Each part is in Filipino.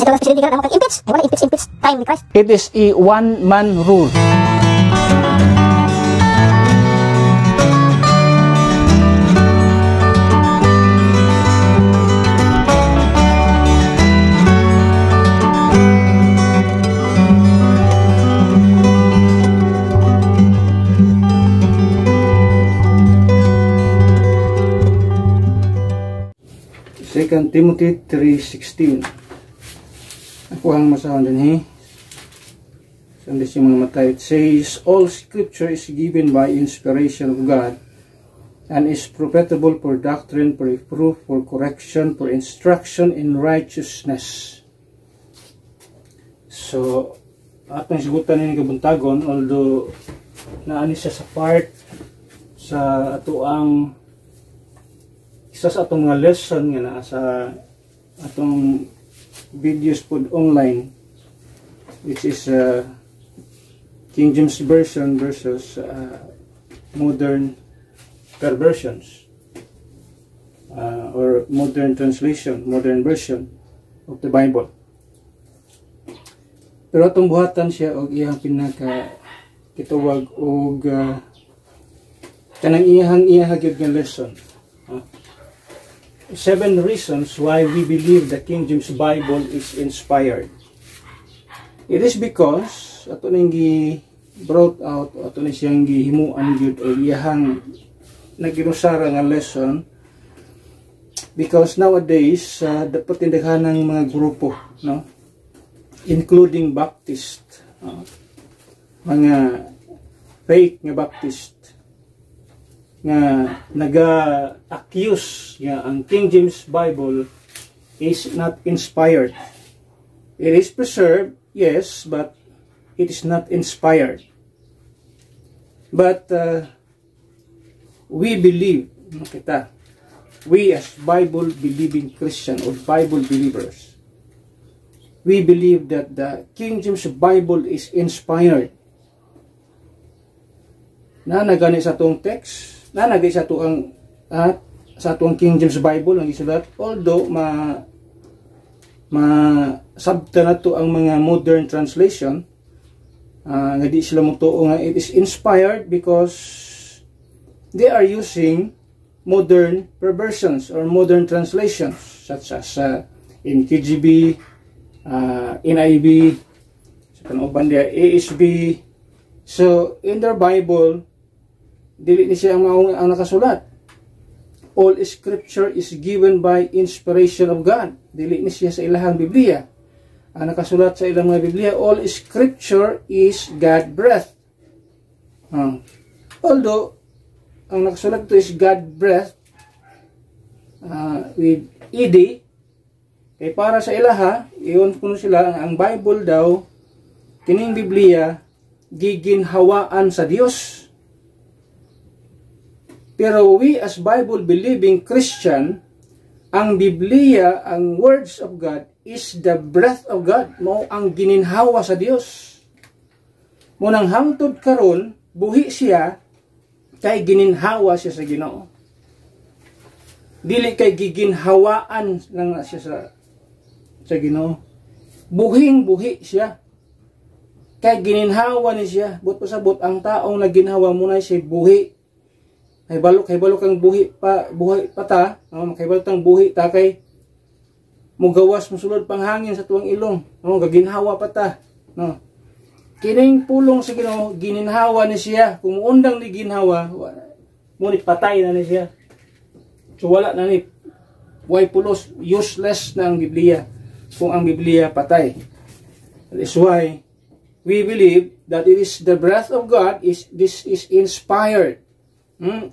Kasi kalau presidente ka na impeach, ay wala impeach time ni Christ. It is a one-man rule. Second Timothy 3:16. Ako ang masahon din so this yung mga matay. It says, all scripture is given by inspiration of God and is profitable for doctrine, for reproof, for correction, for instruction in righteousness. So, atong sigutan ni kabuntagon, although naani siya sa part sa ato ang isa sa atong mga lesson nga na sa atong videos pod online, which is King James Version versus modern perversions or modern translation, modern version of the Bible. Pero atong buhatan siya og iyang pinaka kitawag og kanang iyang gyud nga lesson. 7 reasons why we believe the King James Bible is inspired. It is because ato nang brought out, ato na siyang gihimuan gyud o iyang nagirusara nga lesson, because nowadays dapat tindahan ng mga grupo, no, including Baptist, mga fake nga Baptist nga naga-accuse nga ang King James Bible is not inspired. It is preserved, yes, but it is not inspired. But we believe, we as Bible-believing Christian or Bible believers, we believe that the King James Bible is inspired. Na nagani sa tong text, na nagay sa tuang sa tuang King James Bible ang gisulat, although sabta na to ang mga modern translation nga di sila mutuo nga it is inspired because they are using modern perversions or modern translations such as in KJV, NIV, sa kanuban dia ASB. So in their Bible, dili ni siya ang nakasulat. All scripture is given by inspiration of God. Dili ni siya sa ilahang Biblia. Ang nakasulat sa ilang mga Biblia, all scripture is God breath. Although ang nakasulat to is God breath with ed, kay para sa ilaha, iyon kuno sila ang Bible daw, kining Biblia giginhawaan sa Dios. Pero we as Bible-believing Christian, ang Biblia, ang words of God, is the breath of God. Mao ang gininhawa sa Dios. Munang hangtod karon, buhi siya, kay gininhawa siya sa Ginoo. Dili kay giginhawaan lang siya sa Ginoo. Buhing-buhi siya. Kay gininhawa ni siya. But pasabot, ang taong naginhawa muna siya buhi. Kay balok ang buhi pa ta, kay balok ang buhi ta kay mugawas mosulod panghangin sa tuwang ilong, gaginhawa pa ta, no. Kining pulong sa Ginoo gininhawa ni siya, kung undang ni ginhawa, ngunit patay na ni siya. So wala na ni way pulos, useless na ang Biblia kung ang Biblia patay. That is why we believe that it is the breath of God, this is inspired.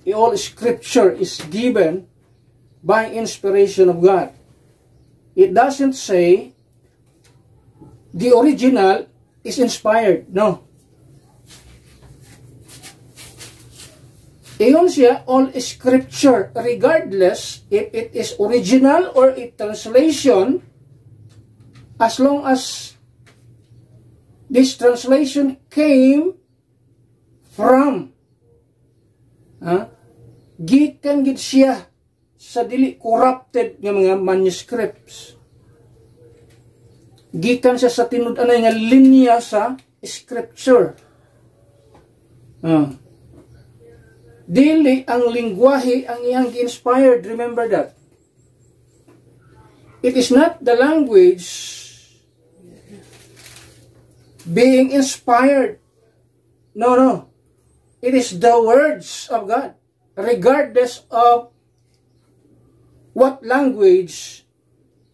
All scripture is given by inspiration of God. It doesn't say the original is inspired. No. Iyon siya, all scripture, regardless if it is original or a translation, as long as this translation came from gikan gid siya sa dili corrupted nga mga manuscripts. gikan siya sa tinud-anay nga linya sa scripture. Dili ang lingwahe ang iyang inspired. Remember that. It is not the language being inspired. No. It is the words of God. Regardless of what language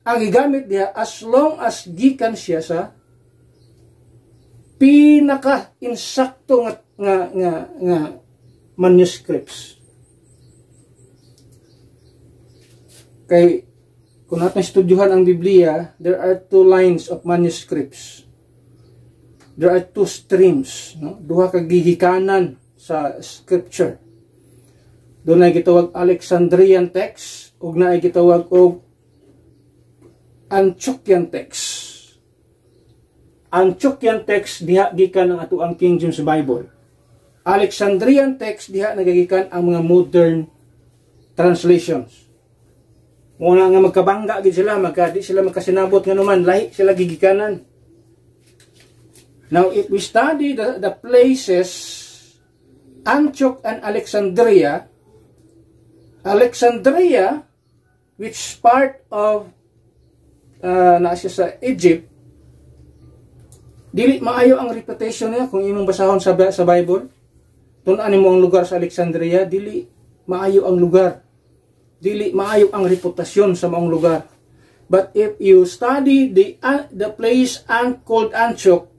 ang gigamit niya, as long as gikan siya sa pinaka-insakto nga manuscripts. Kay kung natin estudyuhan ang Biblia, there are two lines of manuscripts. There are two streams, no? Duha ka gihikanan sa scripture. Doon ay gitawag Alexandrian text, ug naay gitawag og Antiochian text. Antiochian text diha gikan ang ato ang King James Bible. Alexandrian text diha nagagikan ang mga modern translations. Muna nga magkabangga gid sila, di sila makasinabot nga naman, lahi sila gigikanan. Now, if we study the places, Antioch and Alexandria, which part of nasa sa Egypt, dili maayo ang reputation niya kung imong basahon sa Bible. Tun-an mo ang lugar sa Alexandria, dili maayo ang lugar. Dili maayo ang reputasyon sa maong lugar. But if you study the place called Antioch,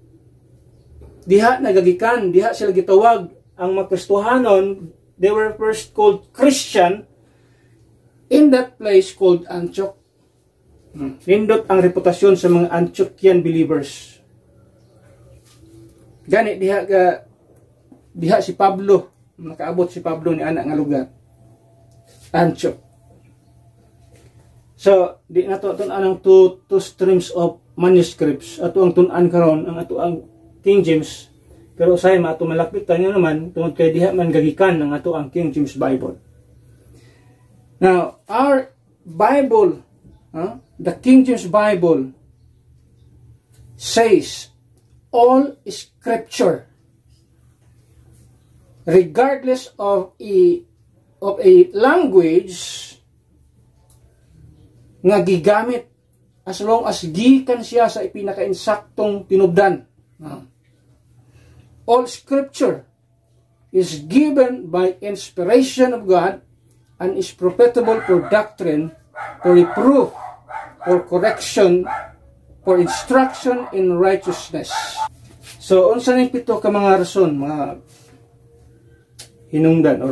diha nagagikan, diha sila gitawag ang mga Kristohanon. They were first called Christian in that place called Antioch. Nindot ang reputasyon sa mga Antiochian believers. Gani diha si Pablo, nakaabot si Pablo ni anak nga lugar, Antioch. So di nato tun-an ang two streams of manuscripts. Ato ang tun-an karon ang ato ang King James, pero usay maato malapitan nga naman tungod kay diha man gagikan ang ato ang King James Bible. Now, our Bible, the King James Bible says all scripture, regardless of a language nga gigamit, as long as gikan siya sa ipinaka-insaktong tinubdan. All scripture is given by inspiration of God and is profitable for doctrine, for reproof, for correction, for instruction in righteousness. So, unsa ning pito ka mga rason, mga hinungdan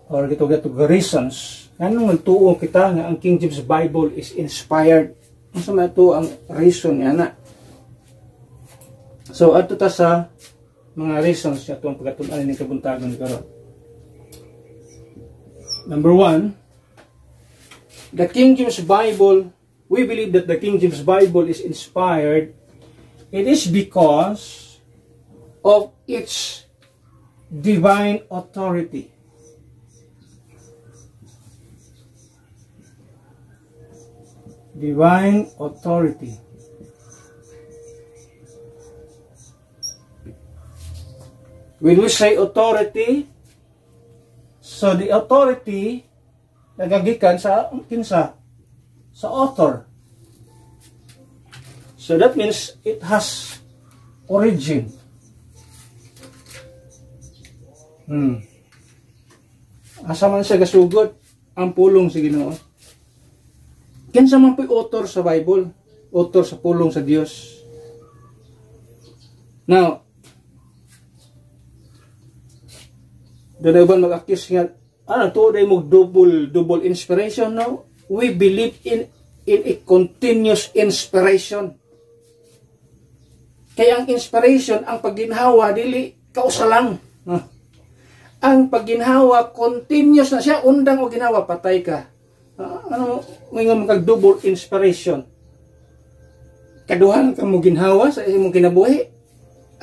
or gito reasons anong magtuo kita nga ang King James Bible is inspired. Unsa man ito ang reason niya na? So, ato ta sa mga reasons sa itong pagkatunan ng kabuntagon karon. Number 1, the King James Bible, we believe that the King James Bible is inspired. It is because of its divine authority. Divine authority. When we say authority, so the authority nagagikan sa kinsa? Sa author. So that means it has origin. Asa man siya gasugod ang pulong sa Ginoo. Kinsa man po'y author sa Bible, author sa pulong sa Dios. Now, doon ba mag-accuse nga, tuoday mo double inspiration? No, we believe in a continuous inspiration. Kaya ang inspiration, ang pagginhawa, dili kausalang. Ang pagginhawa, continuous na siya, undang o ginawa, patay ka. May nga magag-double inspiration. Kaduhan ka mo ginhawa sa imong kinabuhi.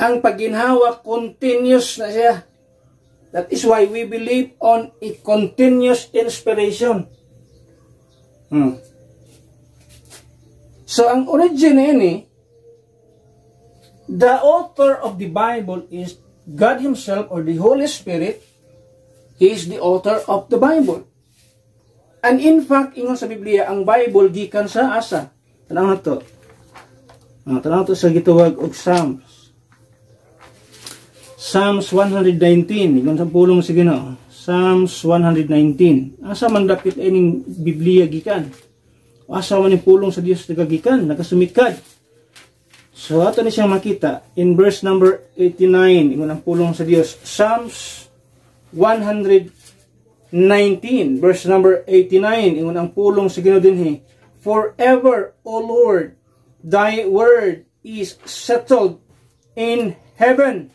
Ang pagginhawa, continuous na siya. That is why we believe on a continuous inspiration. So, ang origin na ini, the author of the Bible is God Himself or the Holy Spirit is the author of the Bible. And in fact, ingon sa Biblia, ang Bible gikan sa asa. Tanaw na to. Tanaw to sa gitawag og Psalms. Psalms 119. Ingon sa pulong sa Ginoo. Psalms 119. Asa man dapit ining Biblia gikan? Asa man ni pulong sa Dios nagagikan, nakasumikad. So ato ni siyang makita in verse number 89, ingon ang pulong sa Dios. Psalms 119 verse number 89, ingon ang pulong sa Ginoo dinhi. Forever, O Lord, thy word is settled in heaven.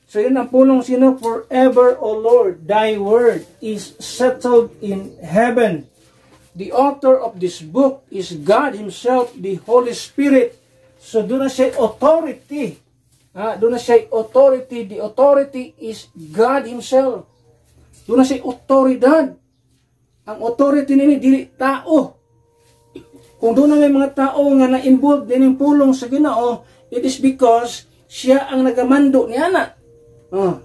So yun ang pulong sino, forever, O Lord, thy word is settled in heaven. The author of this book is God Himself, the Holy Spirit. So doon na siya authority. Doon na siya authority. The authority is God Himself. Doon na siya otoridad. Ang authority nini dili tao. Kung doon na may mga tao nga na-involved din yung pulong sa Ginoo, it is because siya ang nagamando ni ana. Kung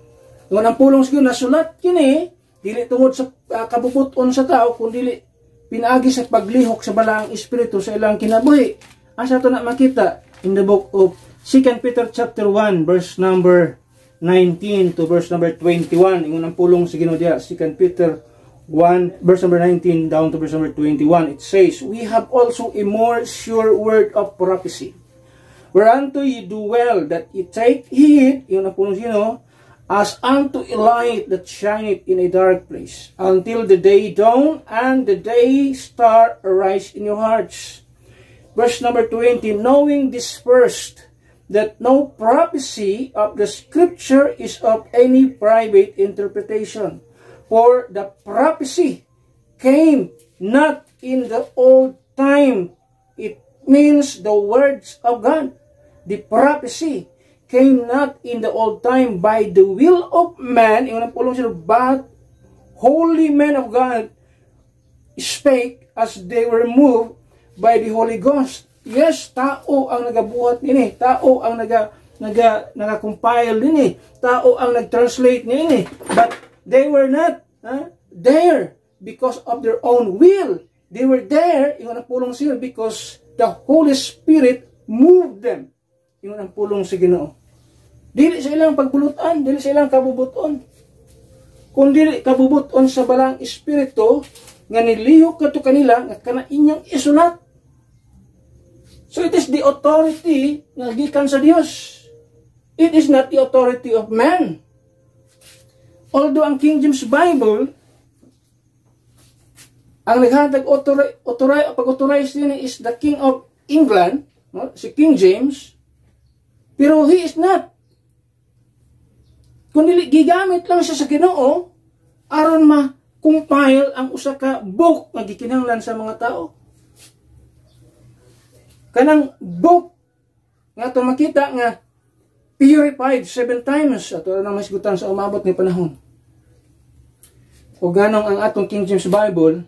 ang pulong sa Ginoo nasulat kini, dili tungod sa kabubuton sa tao, kung dili pinaagi sa paglihok sa balaang espiritu sa ilang kinabuhi. Asa to na makita in the book of 2 Peter chapter 1 verse number 19 to verse number 21. Ingon ang pulong sa Ginoo diha, 2 Peter 1 verse number 19 down to verse number 21. It says, we have also a more sure word of prophecy, whereunto ye do well that ye take heed, ingon ang pulong sa Ginoo, as unto a light that shineth in a dark place, until the day dawn and the day star arise in your hearts. Verse number 20, knowing this first, that no prophecy of the Scripture is of any private interpretation. For the prophecy came not in the old time. It means the words of God. The prophecy came not in the old time by the will of man, but holy men of God spake as they were moved by the Holy Ghost. Yes, tao ang nagabuhat nini, tao ang nagakompile nini, tao ang nagtranslate nini, but they were not there because of their own will. They were there, yung pulong sila, because the Holy Spirit moved them. Yung ang pulong sa Ginoo. Dili sa ilang pagbulutan, dili sa ilang kabubuton. Kung dili kabubuton sa balang espiritu, nga nilihok kato kanila, nga kana inyang isulat. So it is the authority nga gikan sa Dios. It is not the authority of man. Although ang King James Bible, ang naghatag pag-authorize din is the King of England, no? Si King James, pero he is not. Kundi gigamit lang siya sa Ginoo aron ma-compile ang usa ka book nga gikinahanglan sa mga tao. Kanang book nga to makita nga purified 7 times ato na masigutan sa umabot ni panahon. O ganong ang atong King James Bible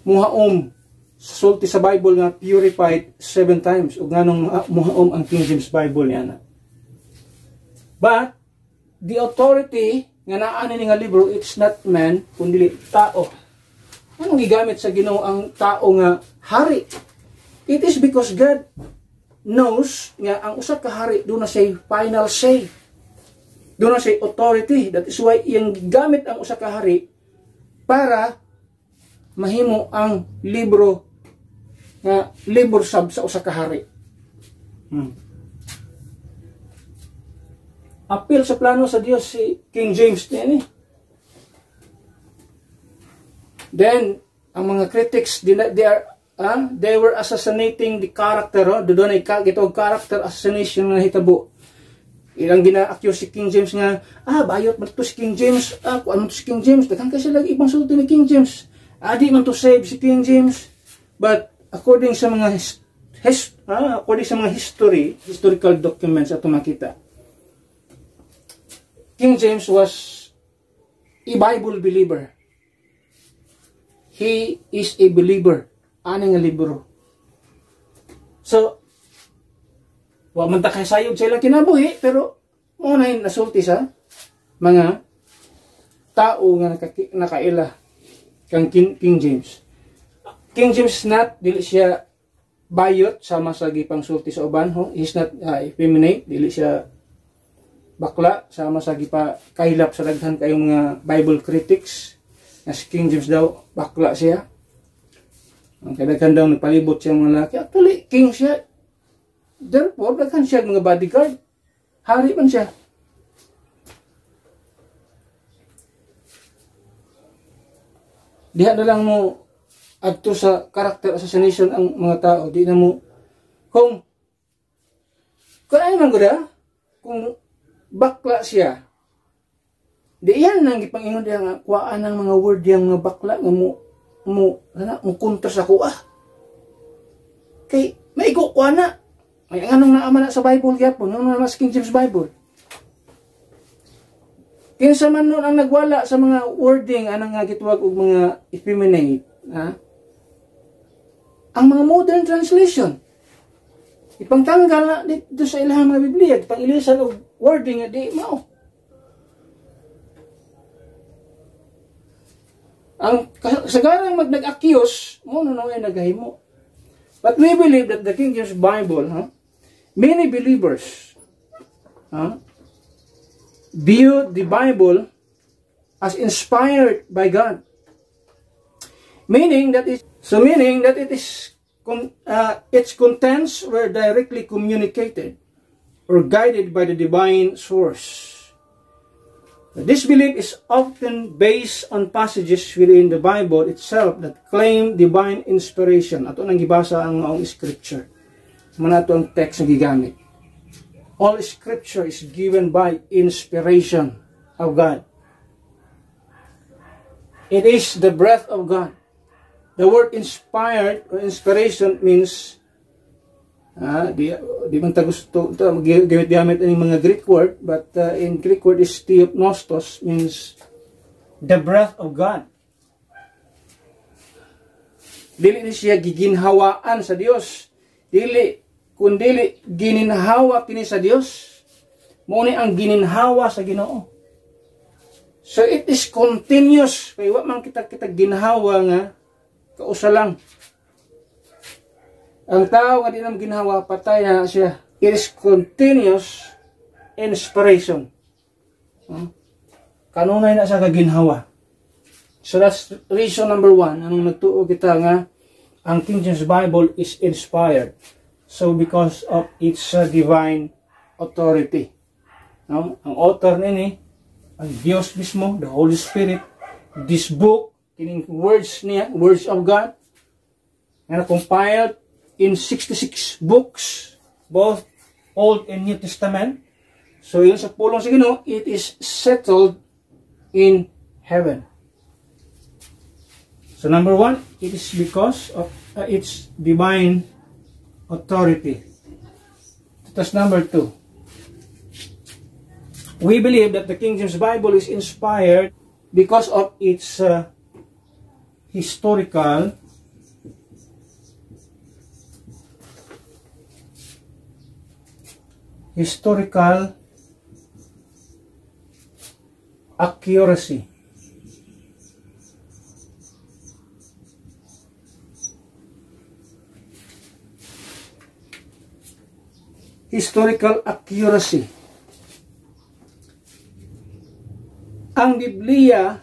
muhaom sulti sa Bible nga purified 7 times o ganong muhaom ang King James Bible niya. But the authority nga naa ni nga libro, it's not man kundi tao. Anong gigamit sa Ginoo ang tao nga hari? It is because God knows nga ang usa ka hari doon na say final say. Doon na say authority. That is why iyang gamit ang usa ka hari para mahimo ang libro nga libro sab sa usa ka hari. Apil sa plano sa Dios si King James din. Then ang mga critics they were assassinating the character. Doon ay gitawag character assassination na hitabo. Ilang gina-accuse si King James nga, bayot man to si King James, kuan man to si King James, daghang kasi lagi ibang sulti ni King James. Di man to save si King James. But according sa mga historical documents ato makita, King James was a Bible believer. he is a believer. Ani nga libro. So, wa man ta kay sayod sa ilang kinabuhi, pero mo na nasulti sa mga tao nga nakaila kang King James. King James not dili siya bayot sama sa gipang sulti sa uban, ho. He's not effeminate, dili siya bakla sama sa gipa kailap sa daghan kayong mga Bible critics. Nga si King James daw bakla siya. Ang kadaghan daw nagpalibot siya mga lalaki. Actually, king siya. Therefore, daghan siya mga bodyguard. Hari man siya. Diha na lang mo adto sa character assassination ang mga tao. Di na mo kung ano man guda, kung bakla siya, di yan nang gipangingon diya nga kuhaan ng mga word yang mga bakla nga mo kontra sa kuha. Kay maigo kuha na. May anong naama na sa Bible gyapon, ano na mas King James Bible. Kinsa man nun ang nagwala sa mga wording anang nga gituwag og mga effeminate, ha? Ang mga modern translation. Ipangtanggal na dito sa ilahang mga Biblia, ipangilisan og wording nga di mao. Ang sagarang nag-accuse, mo no ay nagahimo. But we believe that the King James Bible, many believers view the Bible as inspired by God. Meaning that its contents were directly communicated or guided by the divine source. This belief is often based on passages within the Bible itself that claim divine inspiration. Ato nang gibasa ang maong scripture. Muna ito ang text na gigamit. All scripture is given by inspiration of God. It is the breath of God. The word inspired or inspiration means di man ta gusto gamit ang mga Greek word, but in Greek word is theopnostos, means the breath of God. Dili ni siya giginhawaan sa Dios, kundi gininhawa kini sa Dios. Mao ni ang gininhawa sa Ginoo. So it is continuous, kay wa man kita ginhawa nga kausa lang. Ang tao nga di nam ginhawa, patay na siya. It is continuous inspiration. Kanunay na sa kaginhawa. So that's reason number 1. Anong nagtuo kita nga ang King James Bible is inspired. So because of its divine authority. Ang author nini, ang Diyos mismo, the Holy Spirit, this book, kining words niya, words of God, na compiled in 66 books, both Old and New Testament. So yun sa pulong sa Ginoo, it is settled in heaven. So number 1, it is because of its divine authority. That's number 2. We believe that the King James Bible is inspired because of its historical accuracy. Historical accuracy. Ang Biblia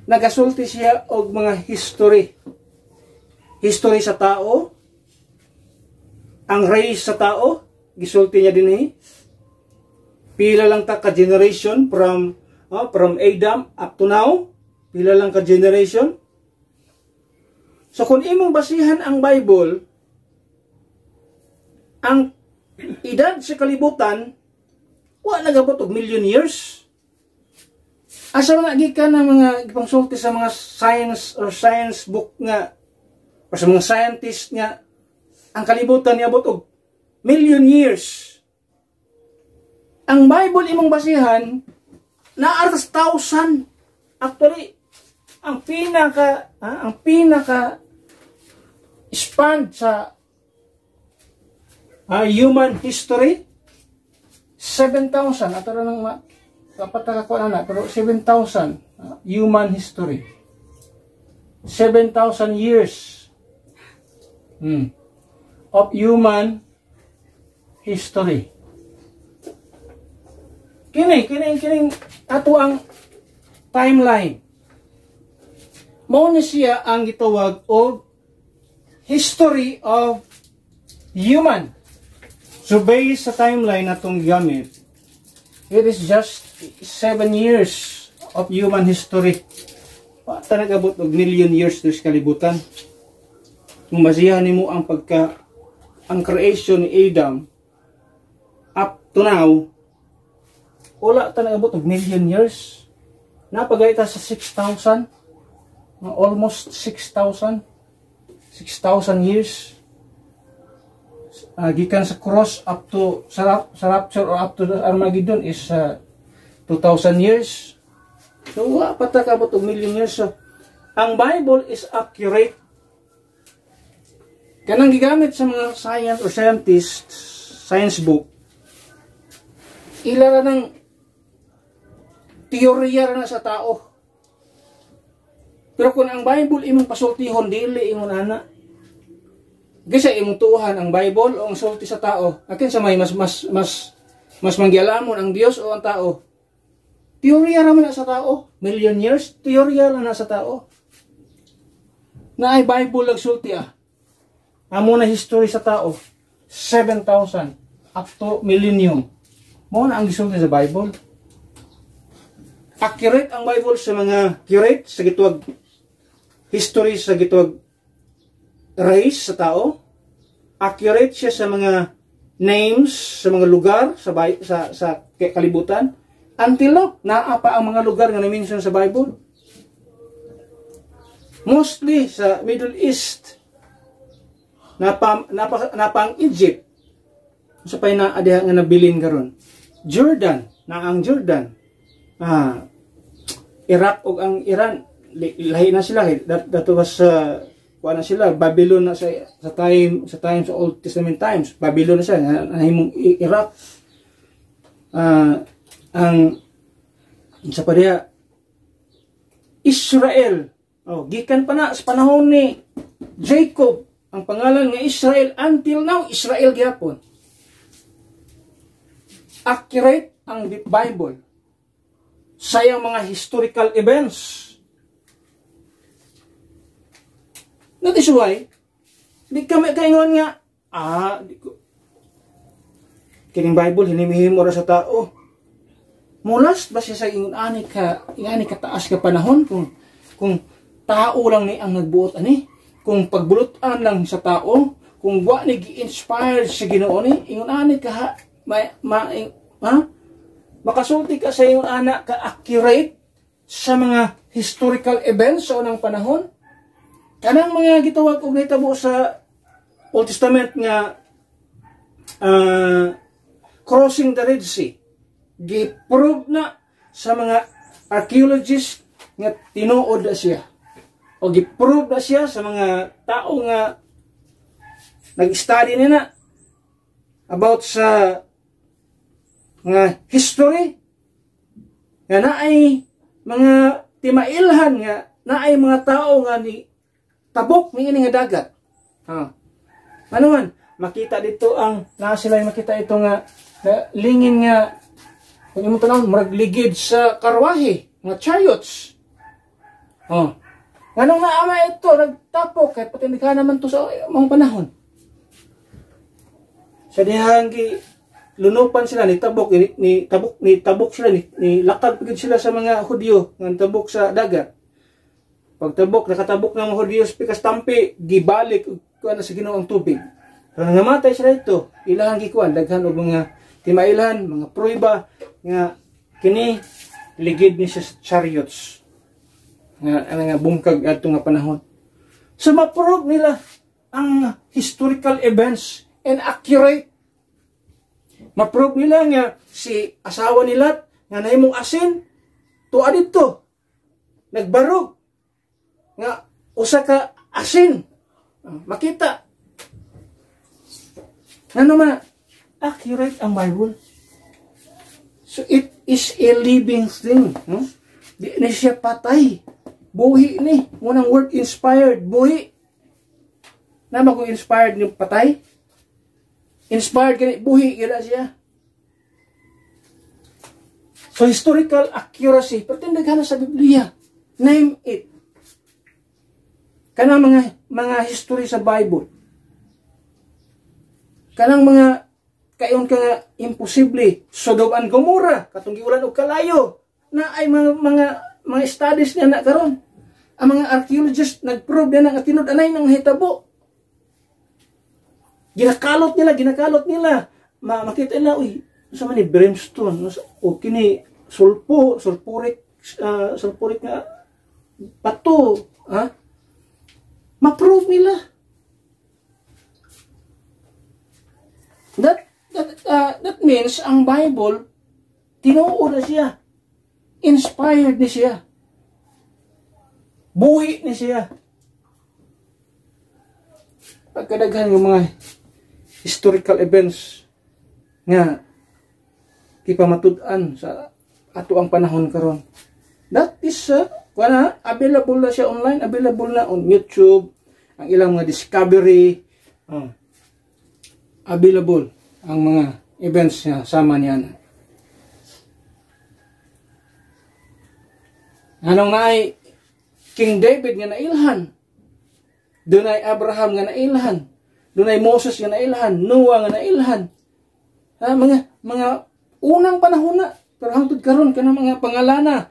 nagasulti siya og mga history. History sa tao, ang race sa tao, gisulti niya dinhi. Pila lang ta ka generation from Adam up to now, pila lang ka generation. So kung imong basihan ang Bible, ang edad sa kalibutan wa nagabot og million years. Asa mga gikan ng mga gipangsulti sa mga science book nga o sa mga scientist nga ang kalibutan niabot og million years. Ang Bible imong basihan na 1,000. Actually, ang pinaka span sa human history 7,000 ato ra nang dapat nakakuha na pero 7,000 human history 7,000 years of human history. Kini ato ang timeline. Mao na siya ang gitawag og history of human. So based sa timeline natong gamit, it is just 7 years of human history. Talaga abot og million years sa kalibutan. Kung basihan nimo ang creation ni Adam up to now, wala talaga abot og million years. Napagayta sa 6,000, almost 6,000 years. Gikan sa cross up to sa rapture or up to the Armageddon is 2,000 years. So wala pa ta kabot og million years. So, ang Bible is accurate. Kanang gigamit sa mga science or scientists, science book, ila ng teorya na sa tao. Pero kung ang Bible imong pasultihon, dili ingon ana. Kasi imong tuhan ang Bible o ang sulti sa tao. Akin sa may mas manggialamon ang Dios o ang tao. Teorya ra man na sa tao. Million years, teorya lang na sa tao. Na ay Bible nagsulti Amo na history sa tao. 7,000 up to millennium. Mo na ang gisulti sa Bible. Accurate ang Bible sa mga curate sa gituwag history sa gituwag race sa tao. Accurate siya sa mga names sa mga lugar sa kalibutan. Until now, naa pa ang mga lugar nga na-mention sa Bible. Mostly sa Middle East. Napang Egypt. Sa pay na adiha nga nabilin karon. Jordan, na ang Jordan. Iraq o ang Iran, lahi na sila. That was kuha na sila, Babylon na sa times Old Testament times. Babylon na siya, nahimong Iraq. Ang sa padiha Israel. Gikan pa na sa panahon ni Jacob, ang pangalan nga Israel until now Israel gyapon. Accurate ang Bible. Sayang mga historical events. That is why, di kami kaingon nga, kining Bible, hinimihim mo ra sa tao. Mulas ba siya sa ingon ani ka taas ka panahon kung tao lang ni ang nagbuot ani? Kung pagbulutan lang sa tao, kung wa ni gi-inspired sa Ginoo ni, ingon ani ka makasulti ka sa iyong anak ka-accurate sa mga historical events sa unang panahon. Kanang mga gitawag og nahitabo sa Old Testament nga crossing the Red Sea. Giprove na sa mga archaeologists nga tinuod na siya. O giprove na siya sa mga tao nga nag-study nila about sa nga history nga naay mga timailhan nga naay mga tao nga ni tabok ni ini nga dagat. Ano man makita dito ang sila makita ito nga lingin nga kung imong tanawon murag ligid sa karwahe nga chariots. Nganong naama ito nagtapok kay patindika naman to sa mga panahon. Sa dihang lunupan sila ni tabok sila ni lakad pagid sila sa mga Hudyo nga tabok sa dagat. Pag tabok nakatabok ng mga Hudyo pikas tampi gibalik kuan sa Ginoo ang tubig. Pero namatay sila ito, ilahang gikuan daghan og mga timailhan, mga prueba nga kini ligid ni sa chariots. Nga bungkag adto nga panahon. So ma-prove nila ang historical events and accurate. Ma-prove nila nga si asawa nila nga nahimong asin tuwa dito nagbarog nga usa ka asin. Makita. Ano man, accurate ang Bible. So it is a living thing. Di na siya patay. Buhi ni. Munang word inspired. Buhi. Nama ko inspired ni patay? Inspired gani. Buhi gila siya. So historical accuracy. Pertindaghan sa Biblia. Name it. Kanang mga history sa Bible. Kanang mga kayon ka nga imposible. Sodom and Gomorrah. Katong giulan og kalayo. Na ay mga studies niya na karon. Ang mga archaeologists nag-prove na nga tinud-anay ng hitabo. Ginakalot nila. Makita nila, uy, sa man ni brimstone, o kini sulfuric nga bato, ha? Ma-prove nila. That means ang Bible tinuod na siya. Inspired ni siya. Buhi ni siya. Pagkadaghan ng mga historical events nga kipamatud-an sa ato ang panahon karon. That is available na siya online, available na on YouTube, ang ilang mga discovery, available ang mga events niya sama niya. Anong naay King David nga nailhan, dunay Abraham nga nailhan, dunay Moses nga nailhan, Noah nga nailhan. Mga unang panahon na, pero hangtod karon kana mga pangalana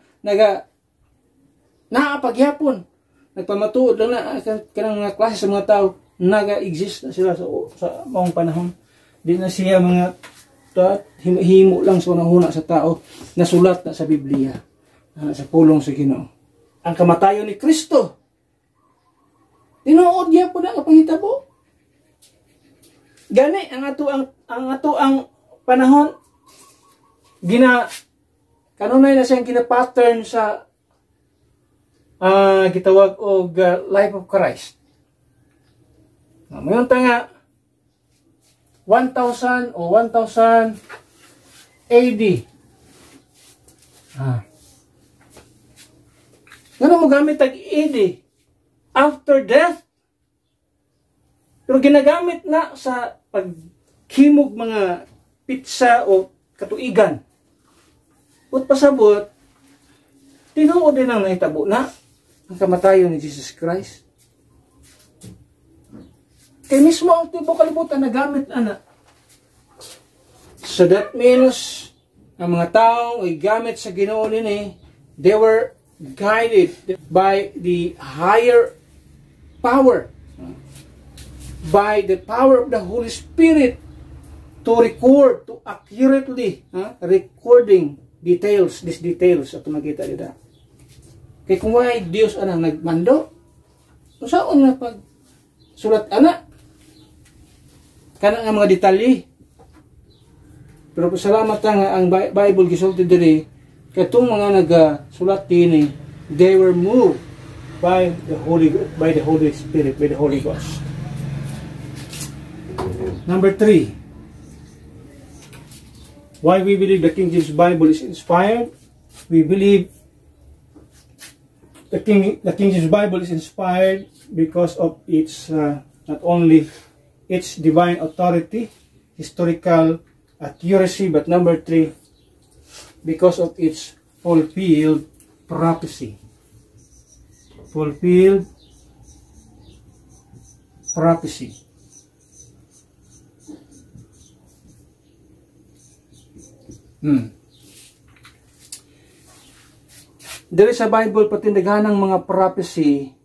naapagyapon, nagpamatuod na kanang mga klase sa mga tao, naga-exist na sila sa maong panahon. Di na siya mga himo lang sa unang-una sa tao, nasulat na sa Biblia, sa pulong sa Ginoo. Ang kamatayon ni Kristo, tinuod niya po na ang panghitabo. Gani ang ato ang panahon kanunay na siyang gina-pattern sa gitawag og life of Christ. Mayon ta nga 1000 o 1000 AD. Ngano mo gamit tag AD? After death? Pero ginagamit na sa paghimog mga pizza o katuigan. Ut pasabot, tinuod din ang nahitabo na ang kamatayon ni Jesus Christ. Kaya mismo ang tibo kalibutan nagamit na. So that means, ang mga taong ay gamit sa Ginoo nini, they were guided by the higher power, by the power of the Holy Spirit to record, to accurately recording these details at nakita nila. Kaya kung why Dios anang nagmando, kung saan na pag sulat anak, kana nga mga detalye. Pero salamat nga ang Bible gisulti diri, katong mga nagsulat dinhi, they were moved by the Holy Spirit, by the Holy Ghost. Number 3, why we believe the King James Bible is inspired? We believe the King James Bible is inspired because of its not only its divine authority, historical accuracy, but number 3, because of its fulfilled prophecy. Fulfilled prophecy. Diri sa Bible patindaghanang mga prophecy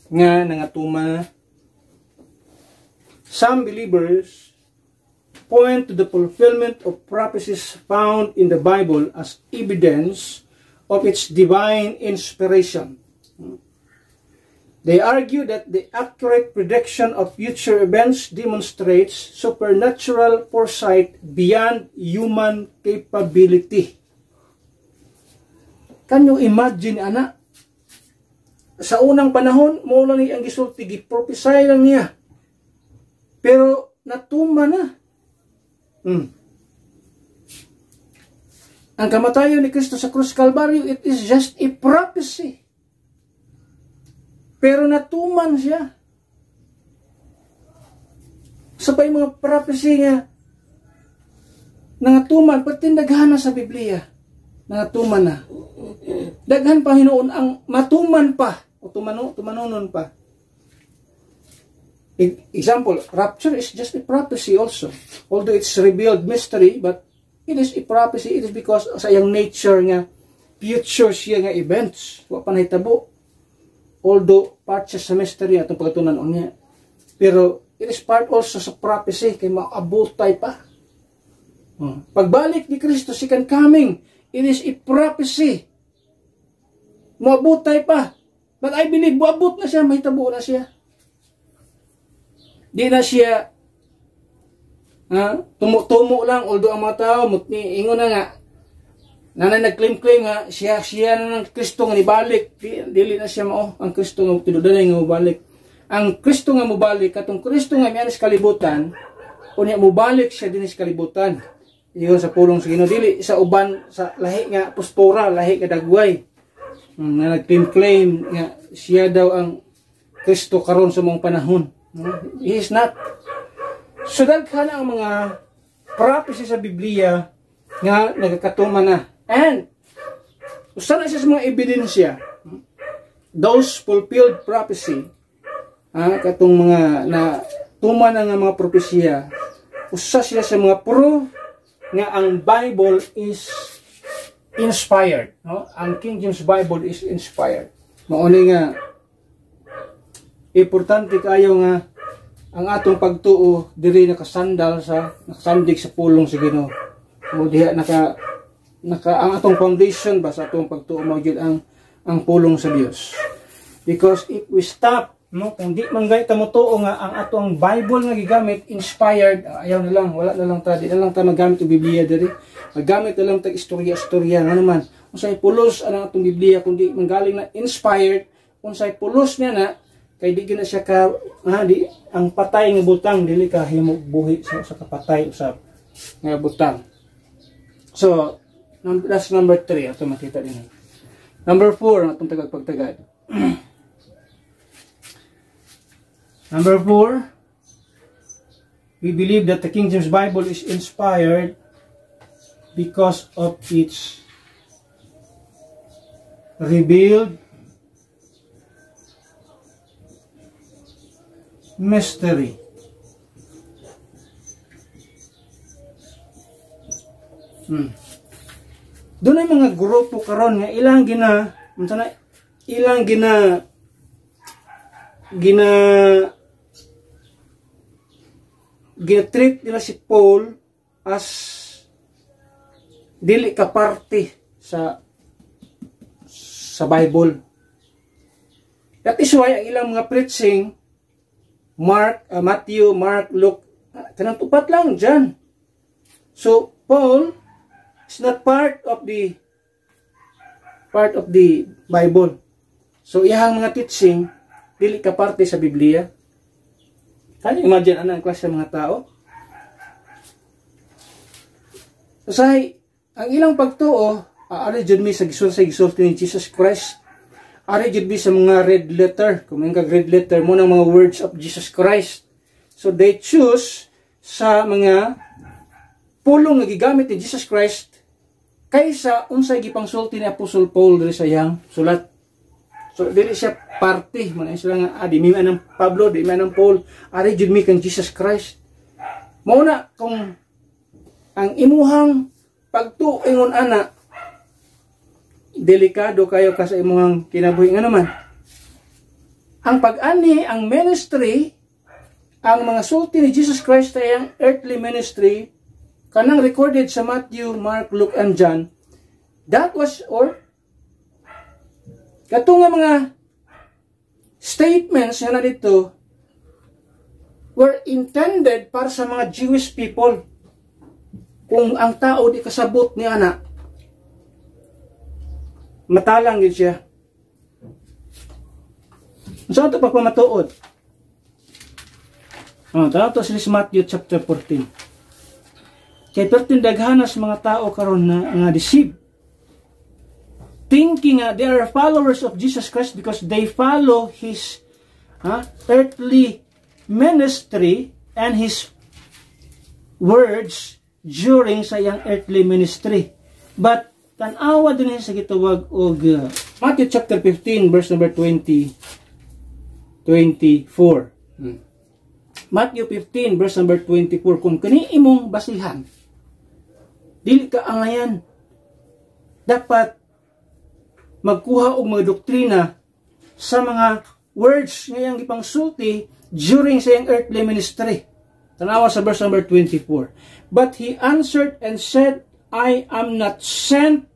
nga nangatuma. Some believers point to the fulfillment of prophecies found in the Bible as evidence of its divine inspiration. They argue that the accurate prediction of future events demonstrates supernatural foresight beyond human capability. Can you imagine, anak? sa unang panahon, mo lang ang gisulti, gi-prophesy lang niya. Pero natuma na. Ang kamatayon ni Kristo sa krus Kalbaryo, it is just a prophecy. Pero natuman siya. Sa pa yung mga prophecy nga, nangatuman, pati daghana sa Biblia, nangatuman na. Daghan pa hinoon ang matuman pa, o tumanunon pa. Example, rapture is just a prophecy also. Although it's revealed mystery, but it is a prophecy. It is because sa iyang nature nga, future siya nga events. Wa pa nahitabo. Although, part siya sa mystery atong pagkatunan niya. Pero, it is part also sa prophecy, kay maabutay pa. Pagbalik ni Kristo, second coming, it is a prophecy. Maabutay pa. But I believe, maabot na siya, mahitabo na siya. Di na siya tumo lang, although ang mga tao, ingon na nga, nanay nag-claim nga, siya na ng Kristo nga nibalik. Dili na siya ang Kristo nga tinudanay nga mubalik. Ang Kristo nga mubalik, katong Kristo nga miyanis kalibutan, unya mubalik siya din sa kalibutan. Iyon sa pulong sa Ginoo, dili sa uban, sa lahi nga postura, lahi nga dagway. Na nag-claim nga, siya daw ang Kristo karon sa mong panahon. He is not. So daghan ang mga prophecy sa Biblia nga nagakatuman na. And usa na siya sa mga ebidensya. Those fulfilled prophecy, katong mga na tuman na nga mga propesya, usa sila sa mga proof nga ang Bible is inspired. No? Ang King James Bible is inspired. Mauni nga importante kayo nga ang atong pagtuo diri nakasandig sa pulong sa Ginoo. O diha ang atong foundation ba sa atong pagtuo mao gyud ang pulong sa Dios. Because if we stop, no, kung di man gay ta motuo nga ang atong Bible nga gigamit inspired, ayaw na lang, wala na lang ta, di na lang ta magamit ang Biblia diri. Magamit na lang ta istorya-istorya nga naman. Unsay pulos ang atong Biblia kundi manggaling na inspired, unsay pulos niya na kay di gina siya ka di ang patay nga butang dili ka himog buhi sa kapatay usab nga butang. So that's number 3 ato makita din. Number 4 atong tagapagtagad. Number 4, we believe that the King James Bible is inspired because of its revealed mystery. Doon ay mga grupo karon nga ilang gina-treat nila si Paul as dili ka parte sa Bible. That is why ang ilang mga preaching Matthew, Mark, Luke, kanang tupat lang dyan. So, Paul is not part of the Bible. So, iyang mga teaching, dili ka parte sa Biblia. Can you imagine ang klase ng mga tao? So, ang ilang pagtuo, ari jud mi sa gisulti ni Jesus Christ. Ari jud bi sa mga red letter, kung may red letter mo ng mga words of Jesus Christ. So they choose sa mga pulong nga gigamit ni Jesus Christ kaysa unsay gipangsulti ni Apostle Paul diri sa iyang sulat. So dili siya parte man sila nga di mi man ng Pablo, di man ng Paul, ari jud mi kang Jesus Christ. Mao na kung ang imuhang pagtuingon ana delikado kayo ka sa imong kinabuhi nga naman. Ang pag-ani, ang ministry, ang mga sulti ni Jesus Christ ay ang earthly ministry, kanang recorded sa Matthew, Mark, Luke, and John, that was, kato nga mga statements na dito, were intended para sa mga Jewish people. Kung ang tao di kasabot ni ana, matalang yun siya. Saan ito pagpamatuod? Tanaw to sa Matthew chapter 14. Kay pertin daghanas mga tao karon na deceive. Thinking they are followers of Jesus Christ because they follow His earthly ministry and His words during sa iyang earthly ministry. But tanawa din sa gitawag og Matthew chapter 15 verse number 24. Matthew 15 verse number 24, kung kani imong basihan, dili ka angayan. Dapat magkuha og mga doktrina sa mga words ngayang gipangsulti during sa iyang earthly ministry. Tanawa sa verse number 24. But he answered and said, I am not sent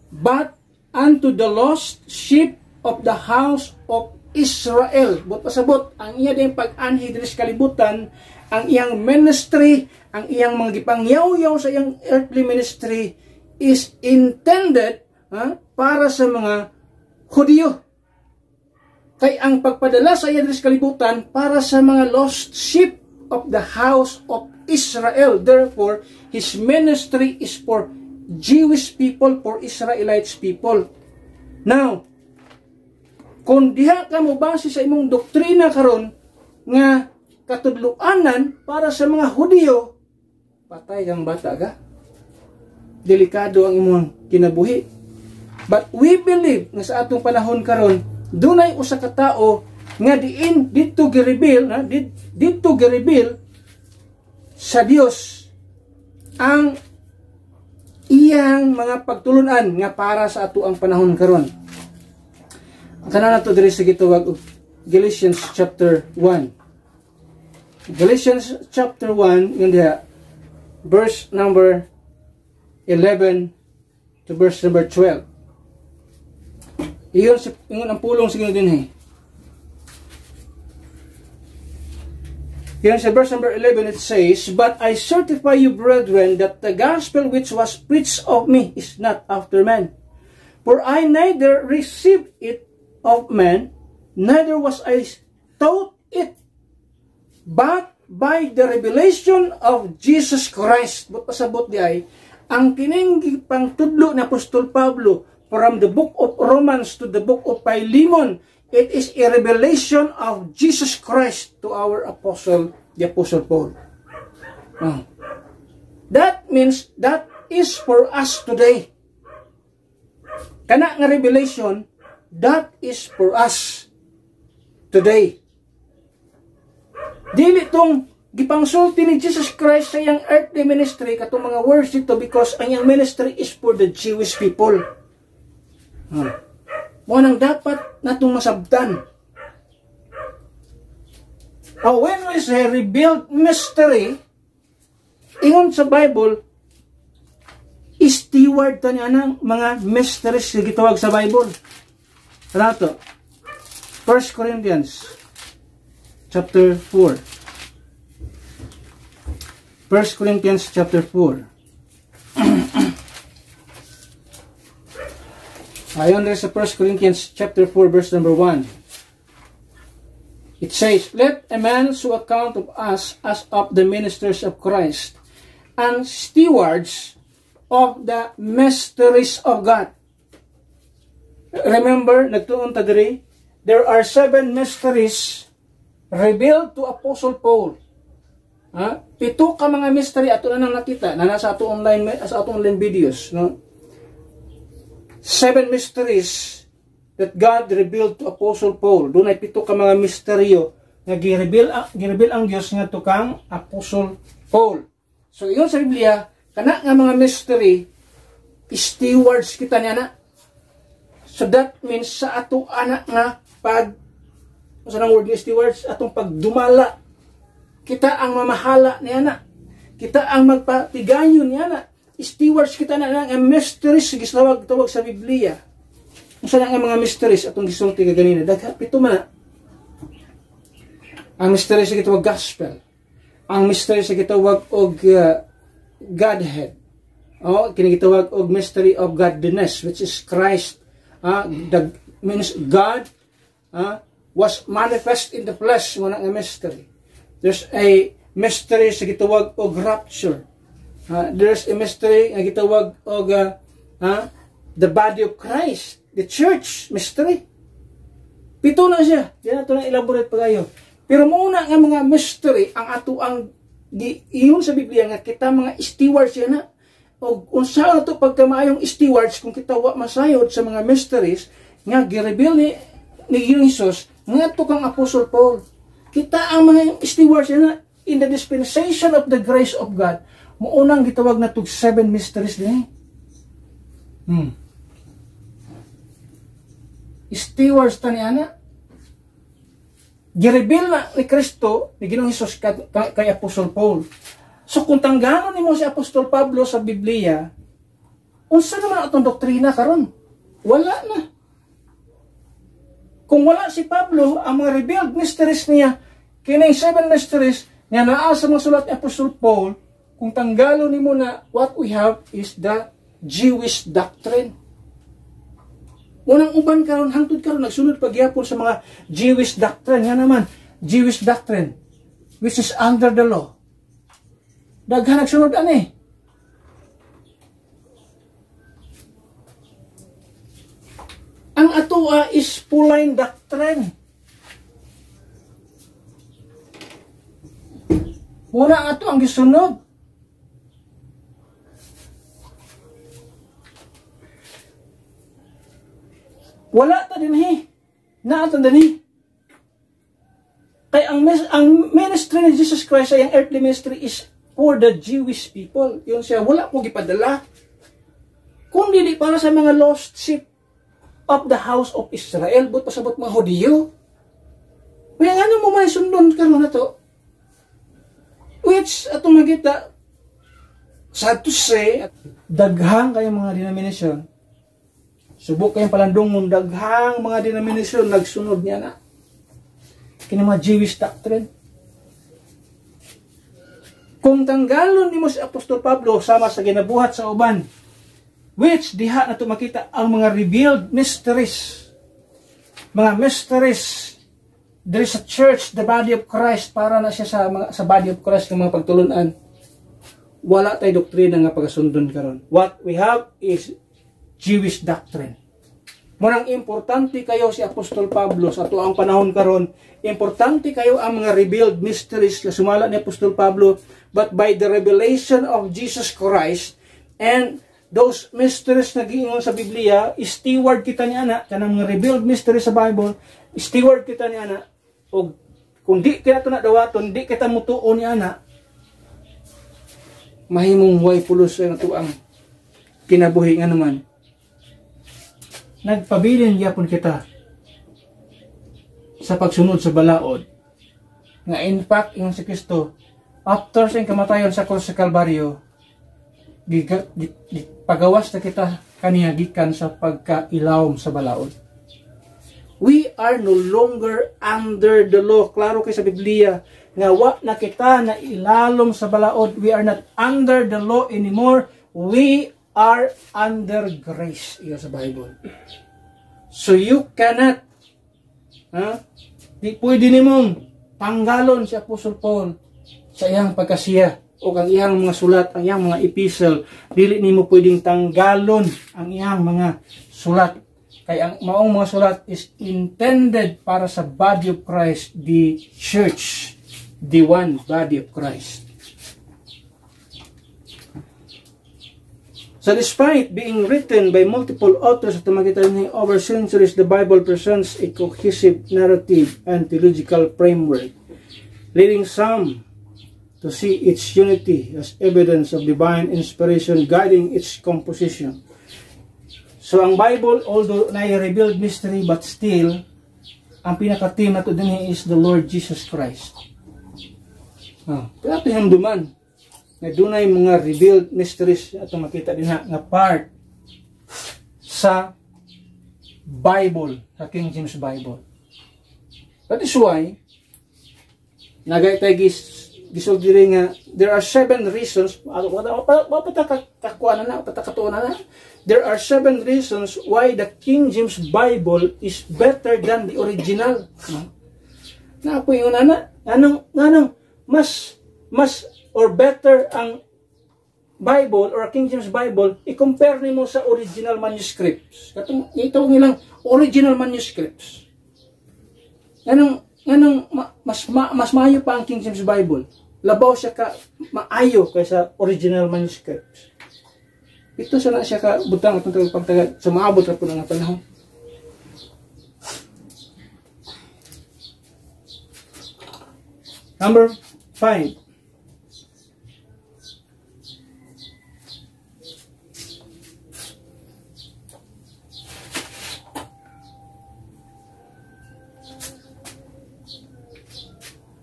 but unto the lost sheep of the house of Israel. But pasabot, ang iya din pag-anhi din sa kalibutan, ang iyang ministry, ang iyang mga gipangyaw-yaw sa iyang earthly ministry is intended para sa mga Hudyo. Kay ang pagpadala sa iya din sa kalibutan para sa mga lost sheep of the house of Israel. Therefore, his ministry is for Jewish people, for Israelites people. Now, kung diha ka mo base sa imong doktrina karon nga katudluanan para sa mga Hudyo, patay kang bata ka. Delikado ang imong kinabuhi. But we believe nga sa atong panahon karon, dunay usa ka tawo nga dito gi-reveal sa Dios ang iyang mga pagtulunan nga para sa ato ang panahon karon. Kana nato diri sa gitawag Galatians chapter 1. Galatians chapter 1 yun diha, verse number 11 to verse number 12. Iyon ang pulong sa Ginoo dinhi. Yan sa verse number 11 it says, But I certify you, brethren, that the gospel which was preached of me is not after man. For I neither received it of man, neither was I taught it, but by the revelation of Jesus Christ. But pasabot di ay, ang kining pangtudlo ni Apostol Pablo from the book of Romans to the book of Philemon, it is a revelation of Jesus Christ to our apostle, the Apostle Paul. That means that is for us today. Kana nga revelation, that is for us today. Dili tong gipangsulti ni Jesus Christ sa iyang earthly ministry katong mga words dito because ang iyang ministry is for the Jewish people. Mo nang dapat natong masabtan. When we say revealed mystery, ingon sa Bible, steward ta niya ng mga mysteries na gitawag sa Bible. Ano to? 1 Corinthians chapter 4. 1 Corinthians chapter 4. Ayon rin sa 1 Corinthians chapter 4 verse number 1. It says, Let a man so account of us as of the ministers of Christ and stewards of the mysteries of God. Remember, nagtuon ta diri, there are 7 mysteries revealed to Apostle Paul. Pito ka mga mystery ato na nang nakita na nasa ato online videos, no? 7 mysteries that God revealed to Apostle Paul. Doon ay pito ka mga misteryo na gireveal ang Dios nga to kang Apostle Paul. So iyon sa Biblia, kana nga mga mystery, stewards kita niya na. So that means sa ato anak nga sa nang word ni stewards, atong pagdumala, kita ang mamahala niya na. Kita ang magpatigayon niya na. Stewards kita na nga mysteries gisawag tawag sa Biblia. Unsa na nga mga mysteries atong gisulti kaganina? Pito man na. Ang mysteries sa gitawag gospel. Ang mysteries sa gitawag og Godhead. Kini gitawag og mystery of godliness, which is Christ. Means God was manifest in the flesh, mo na nga mystery. There's a mystery sa gitawag og rapture. There's a mystery nga gitawag og the body of Christ, the church mystery. Pito na siya. Diyan nato na elaborate pa kayo. Pero muna nga mga mystery ang ato ang iyon sa Biblia nga kita mga stewards yan na. O unsa na to pagkamayong stewards kung kita wa masayod sa mga mysteries nga gireveal ni Jesus nga to kang Apostle Paul. Kita ang mga stewards yan na in the dispensation of the grace of God. Muunang gitawag na tug 7 mysteries din. Stewards ta ni ana. Gireveal na ni Kristo ni Ginoong Hesus kay Apostle Paul. So kung tangganon nimo si Apostol Pablo sa Biblia, unsa naman atong doktrina karon? Wala na. Kung wala si Pablo, ang mga revealed mysteries niya, kining 7 mysteries nga naa sa mga sulat ni Apostol Paul, kung tanggalon nimo na what we have is the Jewish doctrine. Unang uban karon hangtod karon nagsunod pagyapon sa mga Jewish doctrine nga naman, Jewish doctrine which is under the law. Daghan nagsunod ani. Ang atoa is Pauline doctrine. Wala ang ato ang gisunod. Wala ta dinhi. Naatan dinhi. Kaya ang ministry ni Jesus Christ ay ang earthly ministry is for the Jewish people. Yun siya, wala mo gipadala. Kung dili para sa mga lost sheep of the house of Israel, but pasabot mga Hudiyo. Kaya ano mo may sundon karon na to? Which, atong magita, sad to say, daghang kayong mga denomination, subok kayong palandungon, daghang mga denomination, nagsunod niya na. Kini mga Jewish doctrine. Kung tanggalon nimo si Apostol Pablo sama sa ginabuhat sa uban, which diha na to makita ang mga revealed mysteries. Mga mysteries. There is a church, the body of Christ, para na siya sa body of Christ ng mga pagtulunan. Wala tay doktrina nga pagasundon karon. What we have is Jewish doctrine. Murang importante kayo si Apostol Pablo sa tuang panahon karon. Importante kayo ang mga revealed mysteries na sumala ni Apostol Pablo, but by the revelation of Jesus Christ and those mysteries na giingon sa Biblia, steward kita ni ana kanang mga revealed mysteries sa Bible, steward kita ni ana. O kung di kita to na dawaton, di kita mutuon ni ana, mahimong way pulos ang tuang kinabuhi nga naman. Nagpabilin gyapon kita sa pagsunod sa balaod nga in fact ingon si Kristo after sa kamatayon sa krus sa Kalbaryo pagawas na kita kaniya gikan sa pagkailawom sa balaod. We are no longer under the law. Klaro kay sa Biblia nga wa na kita na ilalom sa balaod. We are not under the law anymore. We are under grace. Iyon sa Bible. So you cannot di pwede nimong tanggalon si Apostle Paul sa iyang pagkasiya o ang iyang mga sulat, ang iyang mga epistle. Dili nimo pwedeng tanggalon ang iyang mga sulat. Kaya ang maong mga sulat is intended para sa body of Christ, the church, the one body of Christ. So despite being written by multiple authors at the over centuries, the Bible presents a cohesive narrative and theological framework, leading some to see its unity as evidence of divine inspiration guiding its composition. So ang Bible, although na-revealed mystery, but still, ang pinaka-theme na ito din is the Lord Jesus Christ. Kaya pinamduman na dunay mga revealed mysteries at makita din nga part sa Bible, sa King James Bible. That is why, nagay tayo gisugdiri nga there are 7 reasons patakatuan na There are 7 reasons why the King James Bible is better than the original. Na po yung anong mas or better ang Bible or King James Bible, i-compare nimo sa original manuscripts. Itong ilang original manuscripts. Mas maayo pa ang King James Bible. Labaw siya ka maayo kaysa original manuscripts. Ito sana siya ka butang at pagtaga sa maabot ra po nga panahon. Number 5.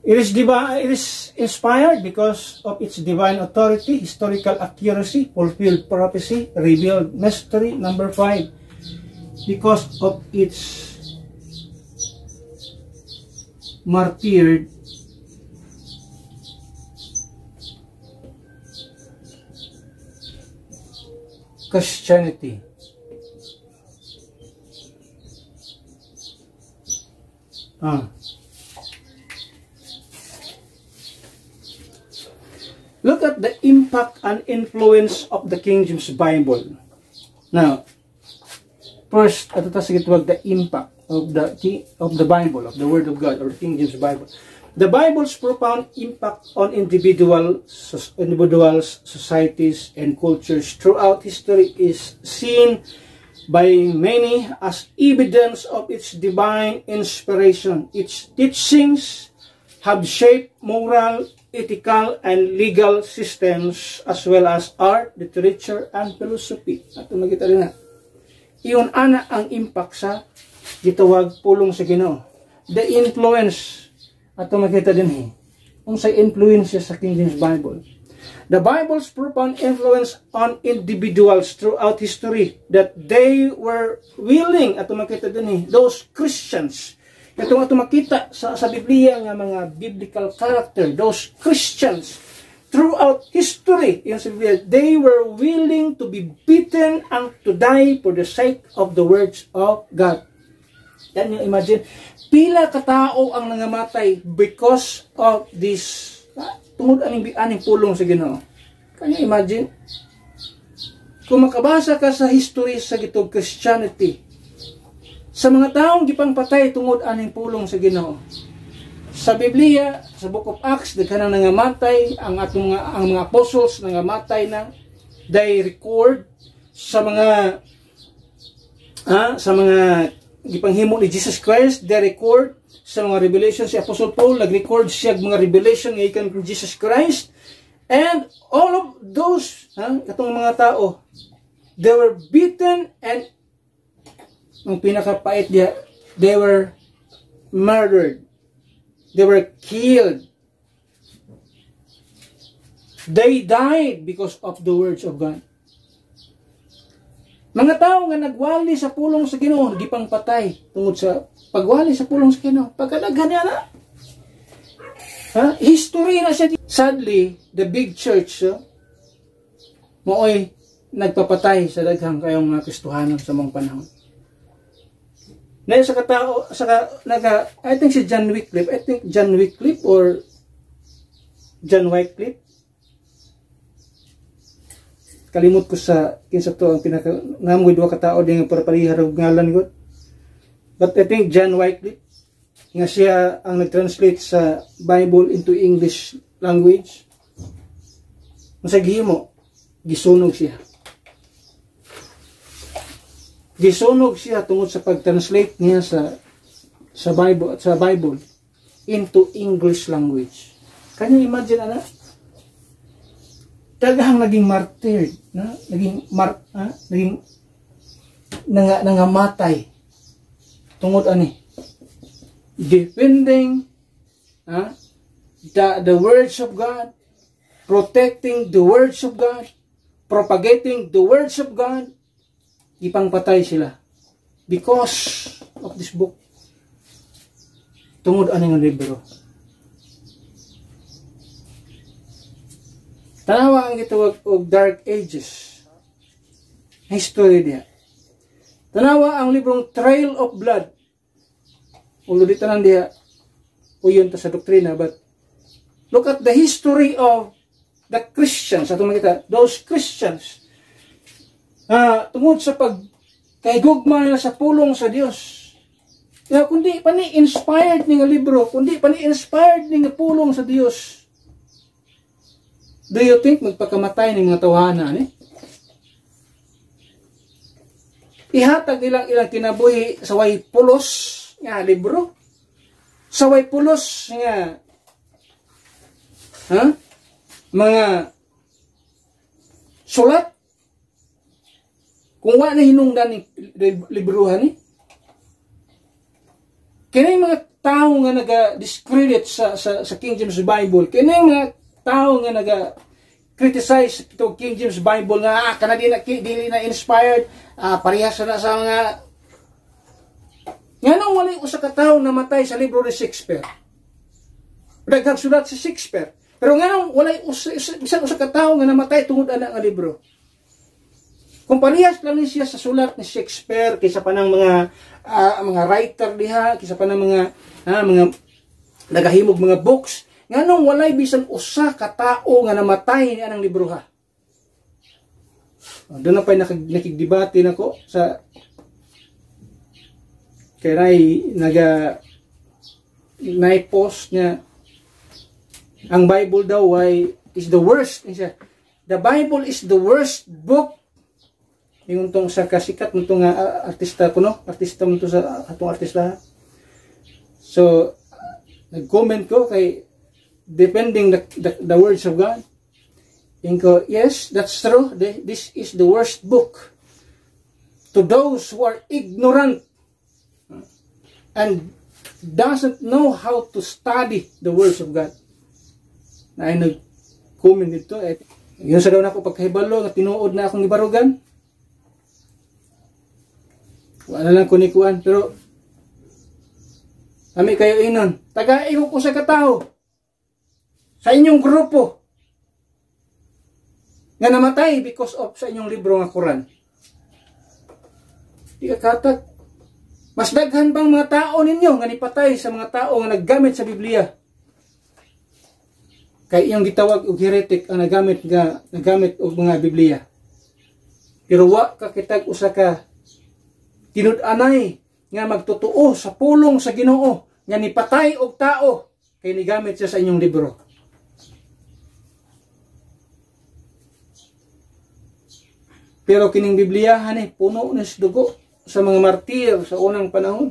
It is inspired because of its divine authority, historical accuracy, fulfilled prophecy, revealed mystery. Number 5, because of its martyred Christianity. Look at the impact and influence of the King James Bible. Now, first, the impact of the Bible, of the Word of God, or the King James Bible. The Bible's profound impact on individuals, societies, and cultures throughout history is seen by many as evidence of its divine inspiration. Its teachings have shaped moral, ethical, and legal systems as well as art, literature, and philosophy. At makita rin na. Iyon ana ang impact sa gitawag pulong sa Ginoo. The influence. At makita din kung sa influence sa King James Bible. The Bible's profound influence on individuals throughout history that they were willing, at makita din those Christians. Ito makita sa Biblia nga mga biblical character, those Christians throughout history, they were willing to be beaten and to die for the sake of the words of God. Yan yung imagine, pila katao ang nangamatay because of this, tungod aning pulong sa Ginoo. Can you imagine? Kung makabasa ka sa history sa gitong Christianity, sa mga taong gipangpatay tungod aning pulong sa Ginoo. Sa Biblia, sa Book of Acts, daghan nangamatay ang mga apostles nangamatay na. They record sa mga gipanghimo ni Jesus Christ, they record sa mga revelation si Apostle Paul, nag-record siya mga revelation nga ikan kay Jesus Christ. And all of those, katong mga tao, they were beaten and ang pinakapait niya, they were murdered. They were killed. They died because of the words of God. Mga tao nga nagwali sa pulong sa Ginoo, gipang patay tungod sa pagwali sa pulong sa Ginoo. Pagkadaghan niya na. History na siya. Sadly, the big church, mooy nagpapatay sa daghang kayong mga Kristohanon sa mga panahon. Na sa katao, I think si John Wycliffe or John Wycliffe. Kalimot ko sa kinsa to ang ngamoy duha ka tao din para parihar og ngalan gud. But I think John Wycliffe nga siya ang nag-translate sa Bible into English language. Masa gihimo, gisunog siya. Gisunog siya tungod sa pag-translate niya sa Bible into English language. Can you imagine ana? Daghang naging martyr, naging nangamatay tungod ani defending the words of God, protecting the words of God, propagating the words of God. Ipangpatay sila because of this book. Tungod aning libro. Tanawa ang gitawag og Dark Ages. history diha. Tanawa ang librong Trail of Blood. Ulo dito nang diha. Uyon ta sa doktrina, but look at the history of the Christians. Atong makita, those Christians tungod sa pagkaigugma nila sa pulong sa Dios. Kaya kundi pa ni inspired ni nga libro, kundi pa ni inspired ni nga pulong sa Dios. Do you think magpakamatay ni mga tawhana ni? Ihatag ilang kinabuhi sa way pulos nga libro. Sa way pulos nga mga sulat. Kung wa na hinungdan ni libruhan ni. Kini mga tao nga naga-discredit sa King James Bible, kini mga tao nga naga-criticize ito King James Bible nga kana dili na inspired, parehas na sa mga nganong wala usa ka tawo namatay sa libro ni Shakespeare. Daghang sulat si Shakespeare. Pero nganong wala usa ka tawo nga namatay tungod ana nga libro. Kung parehas lang ni siya sa sulat ni Shakespeare kaysa pa ng mga writer diha, kaysa pa ng mga nagahimog mga books, nganong walay bisan usa ka tawo nga namatay ni anang libro ha. Doon na pa'y nakigdebate nako sa kay nai-post niya ang Bible daw is the worst. The Bible is the worst book. Yung tong sa kasikat mo tong artista ko, no? Artista mo to sa atong artista. So, nag-comment ko kay defending the words of God. And ko, yes, that's true. This is the worst book. To those who are ignorant and doesn't know how to study the words of God. Na ay nag-comment dito. Yun sa daw na ako pagkahibalo nga tinuod na akong ibarugan. Wala lang kunikuan. Pero kami kayo inon. Taga-iho ko sa katao. Sa inyong grupo. Nga namatay because of sa inyong libro nga Quran. Di ka katag. Mas daghan bang mga tao ninyo nga nipatay sa mga tao nga naggamit sa Biblia? Kay iyong gitawag og heretic ang nagamit og mga Biblia. Pero wa ka kitag usa ka tinud-anay nga magtotoo sa pulong sa Ginoo nga nipatay og tao kay nigamit siya sa inyong libro. Pero kining Bibliyahan puno na sa dugo sa mga martir sa unang panahon.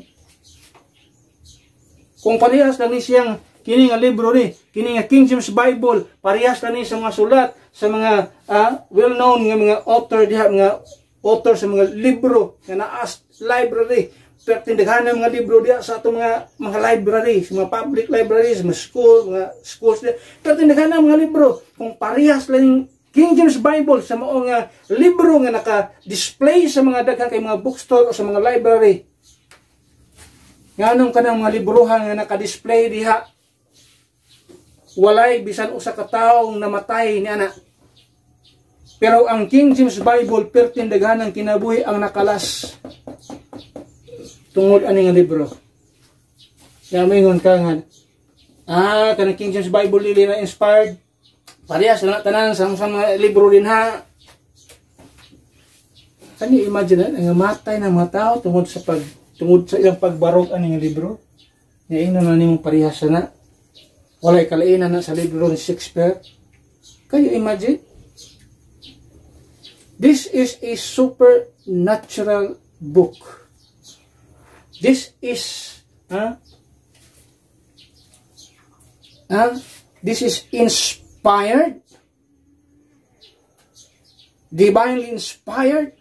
Kung parehas lang ni siyang kini nga libro ni, kini nga King James Bible, parehas lang ni sa mga sulat, sa mga well-known nga mga author diha, mga author sa mga libro nga naa library. Pero tindaghan mga libro diha sa atong mga library, sa mga public libraries, mga schools diha. Pero tindaghan mga libro, kung parehas lang King James Bible sa maong libro nga naka-display sa mga daghang kay mga bookstore o sa mga library. Nganong kanang mga librohan nga naka-display diha, walay bisan usa ka tawo namatay ni ana. Pero ang King James Bible pertin daghanang kinabuhi ang nakalas tungod ani nga libro. Kaya mingon ka nga, kanang King James Bible dili na inspired. Parehas na tanan sa mga libro din ha. Can you imagine nga matay ng mga tao tungod sa ilang pagbarog ani nga libro? Nga ino na nimong parehas na. Walay kalainan na sa libro ni Shakespeare. Can you imagine? This is a supernatural book. This is this is inspired, divinely inspired.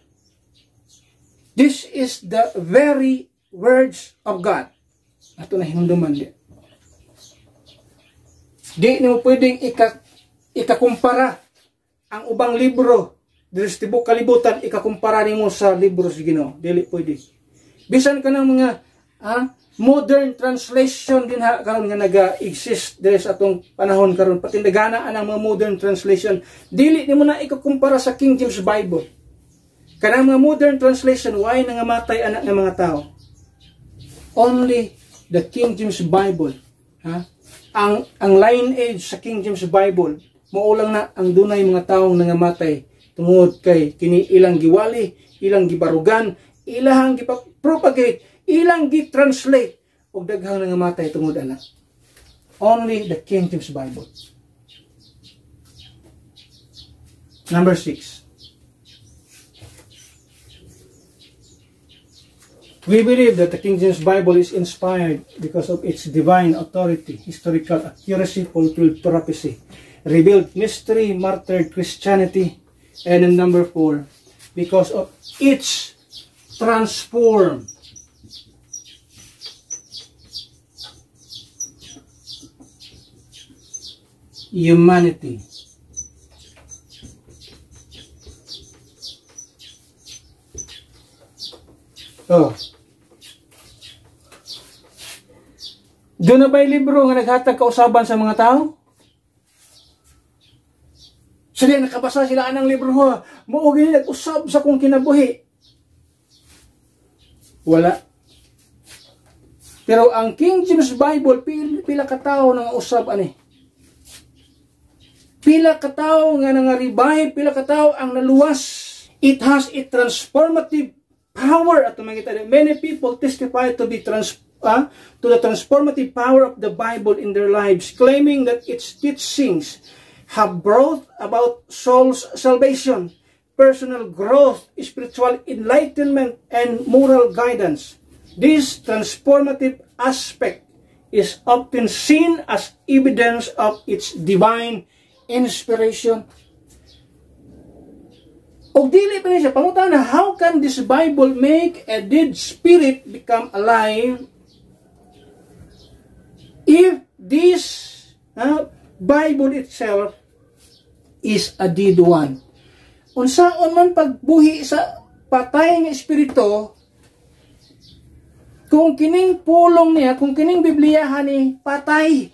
This is the very words of God. Ato na hinumduman di. Di mo pwedeng ikakumpara ang ubang libro dito sa tibuok kalibutan, ikakumpara nimo sa libro sa Ginoo. Dili pwede. Bisan ka ng mga modern translation din karon nga naga-exist diri sa atong panahon karon, patindagana ang mga modern translation, dili nimo na ikukumpara sa King James Bible. Kanang mga modern translation, why nangamatay anak ng mga tao? Only the King James Bible, ha? Ang lineage sa King James Bible, maulang na ang dunay mga taong nangamatay tungod kay kini ilang giwali, ilang gibarugan, ilang gipropagate, ilang gitranslate og daghang nangamatay tungod ana. Only the King James Bible. Number 6. We believe that the King James Bible is inspired because of its divine authority, historical accuracy, fulfilled prophecy, revealed mystery, martyred Christianity, and in number 4, because of its transformed humanity. Oh. Doon na ba'y libro nga naghatag kausaban sa mga tao? Sila nakabasa sila anang libro ho. Muugin nag-usab sa kung kinabuhi. Wala. Pero ang King James Bible, pila ka tao nang usab ani. Pila ka tao nga nang revive, pila ka tao ang naluwas. It has a transformative power at many people testify to the transformative power of the Bible in their lives, claiming that its teachings have brought about soul's salvation, personal growth, spiritual enlightenment, and moral guidance. This transformative aspect is often seen as evidence of its divine inspiration. O dili pa niya, pangutana, how can this Bible make a dead spirit become alive if this Bible itself is a dead one? Unsaon man pagbuhi sa patay nga espiritu, kung kining pulong niya, kung kining Bibliyahan ni patay.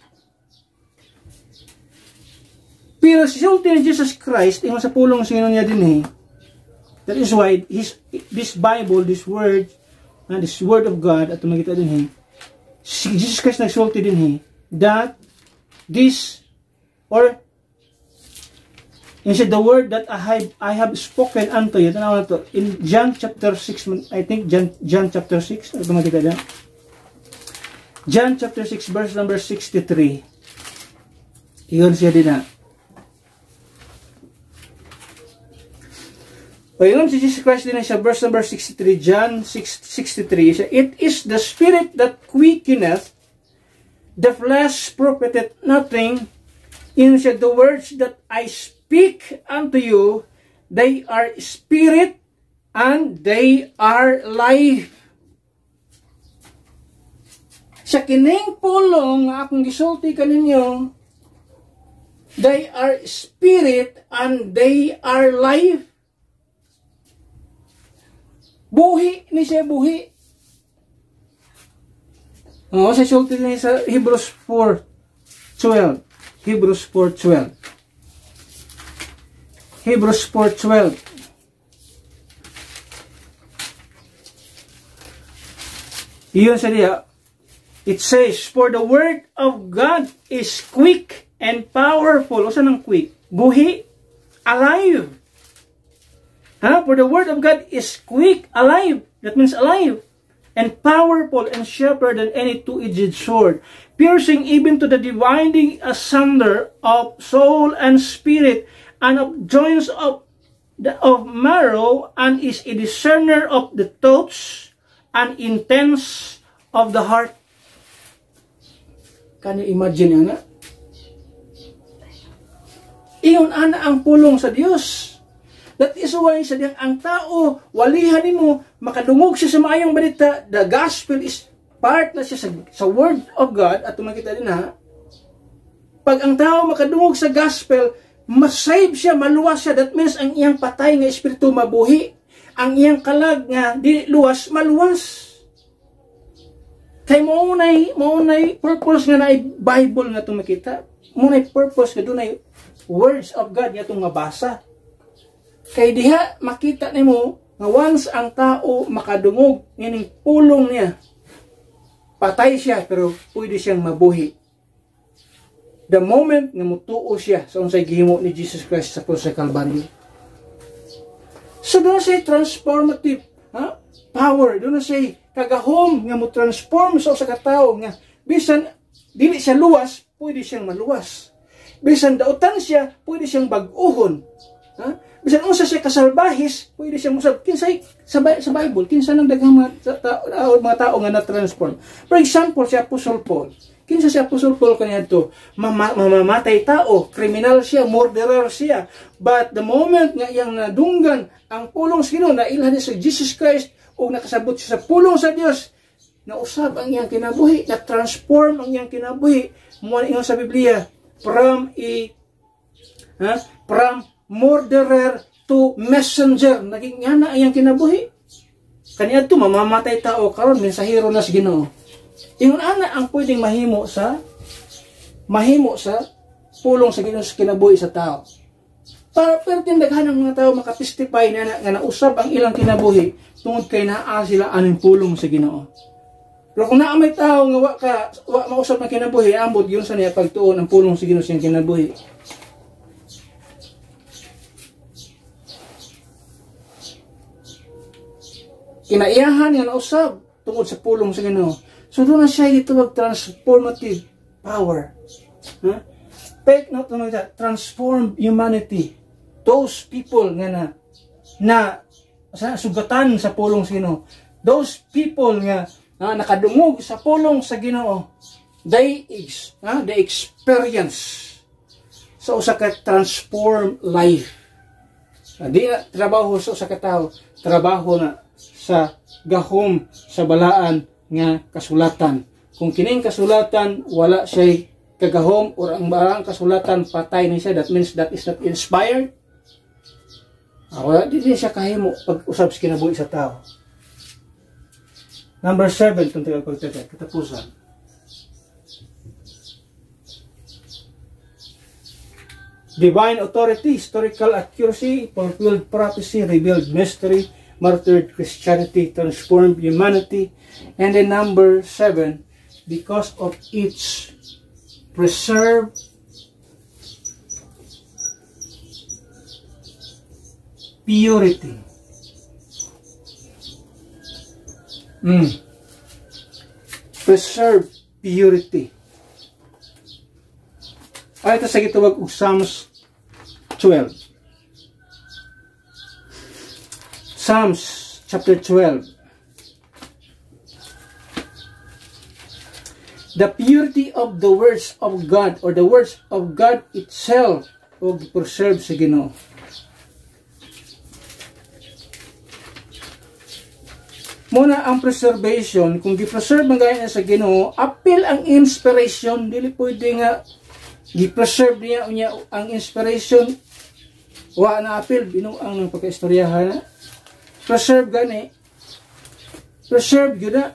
Pero sulti ni Jesus Christ, ingon sa pulong sino niya din that is why this Bible, this word of God, at makita din si Jesus Christ nagsulti din that this, or instead the word that I have spoken unto you, tanaw na to, in John chapter 6, I think John chapter 6, at makita din. John chapter 6, verse number 63. Iyon siya din na. Paginoon si Jesus Christ din sa verse number 63, John 6:63, it is the spirit that quickeneth, the flesh profiteth nothing. In the words that I speak unto you, they are spirit and they are life. Sa kining pulong nga akong gisulti kaninyo, they are spirit and they are life. Buhi ni siya, buhi. Sa sulti niya sa Hebrews 4:12. Hebrews 4:12. Hebrews 4:12. Iyon sa diya. It says, for the word of God is quick and powerful. O saan ang quick? Buhi. Alive. For the word of God is quick, alive. That means alive. And powerful and sharper than any two-edged sword, piercing even to the dividing asunder of soul and spirit, and of joints of marrow, and is a discerner of the thoughts and intents of the heart. Can you imagine yan? Iyon ana ang pulong sa Dios. That is why sa diyang ang tao, walihan mo, makadungog siya sa maayong balita. The gospel is part na siya sa word of God. At makita din pag ang tao makadungog sa gospel, masave siya, maluwas siya. That means ang iyang patay nga espiritu mabuhi. Ang iyang kalag nga di luwas, maluwas. Kay maunay purpose nga na Bible nga itong makita. Maunay purpose nga doon ay words of God nga itong mabasa. Kay diha makita nimo nga once ang tao makadungog ining pulong niya, patay siya pero pwede siyang mabuhi. The moment nga mutuo siya sa unsay gihimo ni Jesus Christ sa krus sa Kalbaryo. So doon siya transformative power, doon siya kagahom nga mo transform sa usa ka tawo nga bisan dili siya luwas, pwede siyang maluwas. Bisan dautan siya, pwede siyang bag-uhon. Bisan unsa siya kasalbahis, pwede siyang musab. Kinsay sa Bible, kinsa nang daghang mga tao nga na-transform. For example, si Apostle Paul. Kinsa si Apostle Paul kaniadto? Mamamatay tao, kriminal siya, murderer siya. But the moment nga iyang nadunggan ang pulong sa Ginoo, nailhan niya sa Jesus Christ o nakasabot siya sa pulong sa Dios, nausab ang iyang kinabuhi, na-transform ang iyang kinabuhi. Muna ingon sa Biblia, from murderer to messenger. Naging nga na iyang kinabuhi. Kaniadto mamamatay tao, karon mensahero na sa Ginoo. Ingon ana ang pwedeng mahimo sa pulong sa Ginoo sa kinabuhi sa tao. Pero tindaghan ng mga tao makatestify na nausab ang ilang kinabuhi tungod kay naa sila aning pulong sa Ginoo. Pero kung naa may tao nga wa mausab na kinabuhi, ambot yun sa niya pagtuon ang pulong sa Ginoo siyang kinabuhi. Kinaiyahan nga nausab tungod sa pulong sa Ginoo. So doon na siya gitawag transformative power. Take note of that, transform humanity. Those people nga na sugatan sa pulong sa Ginoo. Those people nga nakadungog sa pulong sa Ginoo, they experience sa usa ka transform life. Di na trabaho sa usa ka tawo, trabaho na sa gahom sa balaan nga kasulatan. Kung kining kasulatan wala siya kagahom or ang barang kasulatan patay na siya, that means that is not inspired. Wala di siya kahimo pag-usab sa kinabuhi sa tao. Number 7, itong pagtagay, katapusan. Divine authority, historical accuracy, fulfilled prophecy, revealed mystery, martyred Christianity, transformed humanity. And then number 7, because of its preserved purity. Preserved purity. Ito sa gitawag og Psalms 12. Psalms chapter 12. The purity of the words of God, or the words of God itself, o preserve sa Ginoo. Muna ang preservation, kung gi-preserve man gaya sa Ginoo, apil ang inspiration, dili pwede nga gi-preserve niya ang inspiration, wa na apil, binuang ng pagkaistoryahan. Preserve gani, preserve yun na.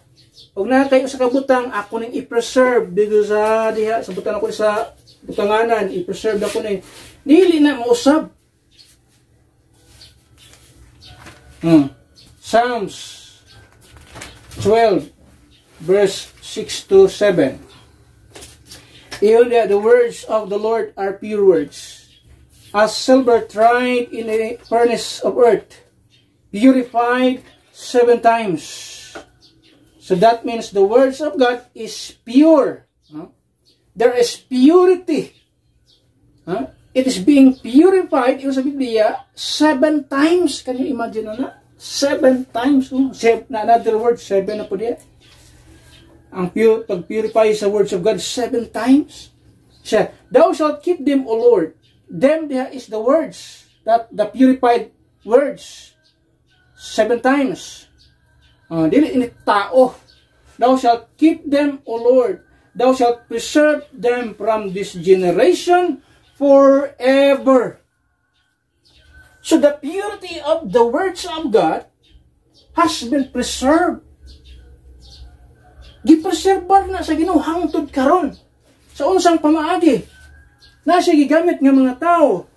Huwag na kayo sa kabutang, ako nang i-preserve dito sa diha, sa butang ako sa butanganan, i-preserve ako na dili na mausab. Psalms 12 verse 6 to 7. Even the words of the Lord are pure words, as silver tried in a furnace of earth, purified 7 times. So that means the words of God is pure. There is purity. It is being purified, yung sa Biblia, 7 times. Can you imagine na? 7 times. Na another word, 7 na po diya. Ang pag-purify sa words of God, 7 times. Siya, thou shalt keep them, O Lord. Them there is the words, that the purified words. 7 times. Dili ini tao. Thou shalt keep them, O Lord. Thou shalt preserve them from this generation forever. So the purity of the words of God has been preserved. Gipreserbar na sa Ginoo hangtod karon. Sa unsang pamaagi, na siya gigamit ng mga tao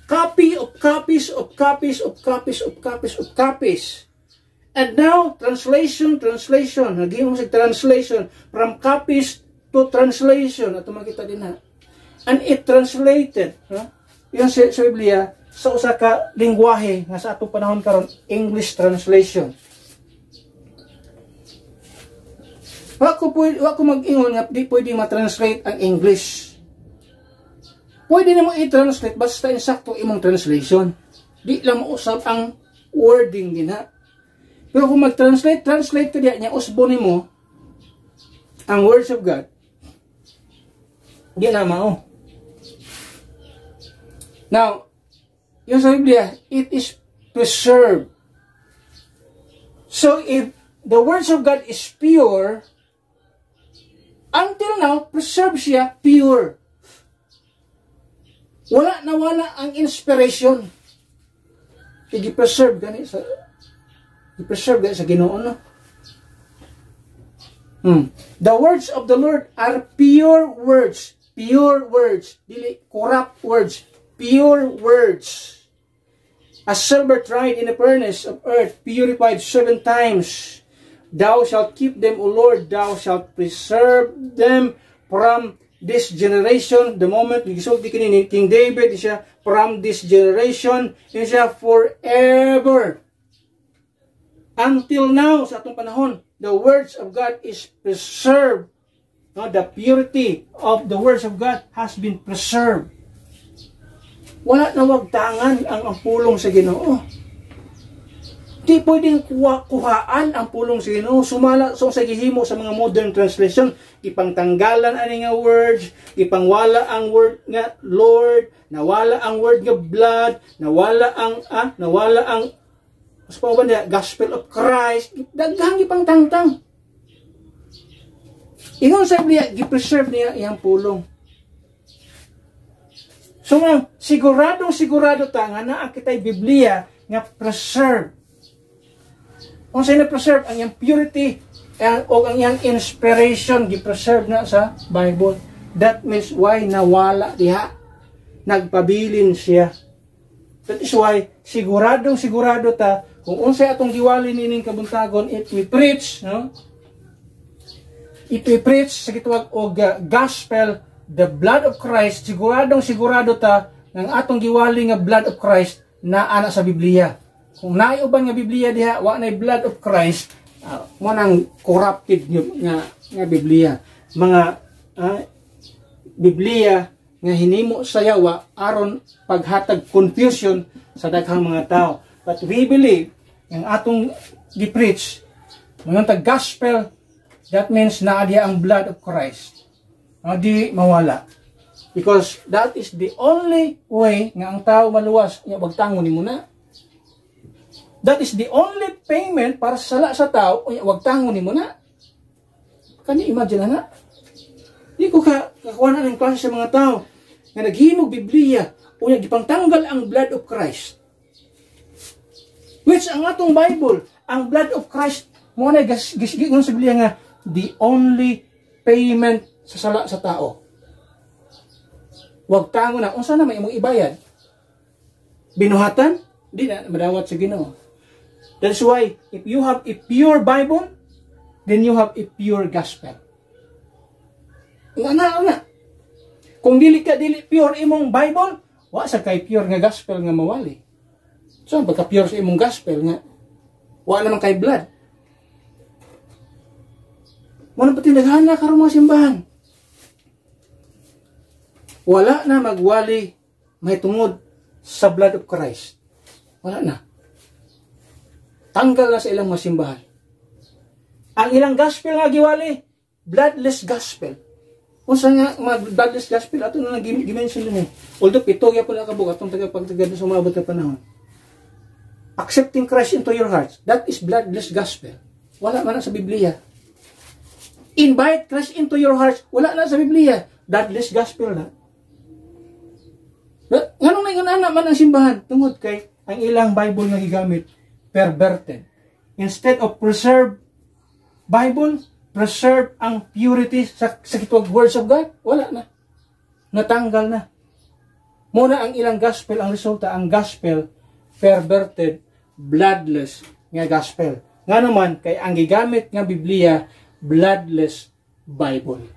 copy of copies of copies of copies of copies of copies. And now, translation. Naging mo sa translation. From copies to translation. Ito makita din ha. And it translated. Yun sa Biblia, sa usa ka lingwahe nga sa atong panahon karon, English translation. Wako mag-ingon nga di pwede ma-translate ang English. Pwede na mo i-translate basta insakto imong translation. Di lang mausap ang wording din ha. Pero kung mag-translate ka diya niya, usbo ni mo ang words of God. Di na mao. Now, yung sa Biblia, it is preserved. So, if the words of God is pure, until now, preserved siya pure. Wala ang inspiration. I-preserve gani sa Ginoo, no? The words of the Lord are pure words. Pure words. Dili corrupt words. Pure words. As silver tried in the furnace of earth, purified 7 times. Thou shalt keep them, O Lord. Thou shalt preserve them from this generation. The moment gisulti kini ni King David siya, from this generation siya forever. Until now, sa atong panahon, the words of God is preserved. The purity of the words of God has been preserved. Wala na wagtangan ang pulong sa Ginoo. Di pwedeng kuhaan ang pulong sa Ginoo. Sumala sa gihimo sa mga modern translation, ipangtanggalan ani nga words, ipangwala ang word nga Lord, nawala ang word nga blood, nawala ang Gospel of Christ, daghang ipangtangtang. Ingon sa Biblia, gi-preserve niya iyang pulong. So nga, sigurado ta nga naa kitay Biblia nga preserve. Kung sa'yo na-preserve ang iyang purity o ang iyang inspiration, gi-preserve na sa Bible. That means why nawala diha. Nagpabilin siya. That is why sigurado ta kung unsay atong giwali nining kabuntagon, if we preach, no? If we preach sa gitawag og gospel, the blood of Christ, sigurado ta ng atong giwali nga blood of Christ na ana sa Biblia. Kung naay uban nga Biblia diha, wa nay blood of Christ, mo nang corrupted nga Biblia. Mga Biblia nga hinimo sa yawa aron paghatag confusion sa daghang mga tao. But we believe ang atong gi-preach, ngayon tag gospel, that means naa diha ang blood of Christ. Di mawala. Because that is the only way nga ang tao maluwas, nya wagtangon nimo na. That is the only payment para sa sala sa tao, nya wagtangon nimo na. Kani imagine na? Di ko kakuha na ng klase sa mga tao nga naghimog Biblia, unya gipangtanggal ang blood of Christ. Which ang atong Bible, ang blood of Christ, mo na gisgigon sa Biblia nga, the only payment sa sala sa tao. Huwag tango na, unsa na may imong ibayad? Binuhatan? Di na madawat sa Ginoo. That's why, if you have a pure Bible, then you have a pure gospel. Nga. Kung dili pure imong Bible, wa sa kay pure nga gospel nga mawali. So, pagka pure sa imong gospel nga, wa naman kay blood. Wala pati naghana karon mga simbahan. Wala na magwali may tungod sa blood of Christ. Wala na. Tanggal na sa ilang mga simbahan. Ang ilang gospel nga giwali, bloodless gospel. Kung saan nga mga bloodless gospel, ato na nag-mention din eh. Although pito ya pala kabuk, atong tagapagtagad sa umabot na panahon. Accepting Christ into your heart, that is bloodless gospel. Wala man na sa Biblia. Invite Christ into your heart, wala na sa Biblia. Bloodless gospel na. Ganun na yung man ang simbahan. Tungod kay ang ilang Bible nga gigamit, perverted. Instead of preserve Bible, preserve ang purity sa kitwag words of God, wala na. Natanggal na. Muna ang ilang gospel, ang resulta, ang gospel, perverted, bloodless nga gospel. Nga naman, kay ang gigamit nga Biblia, bloodless Bible.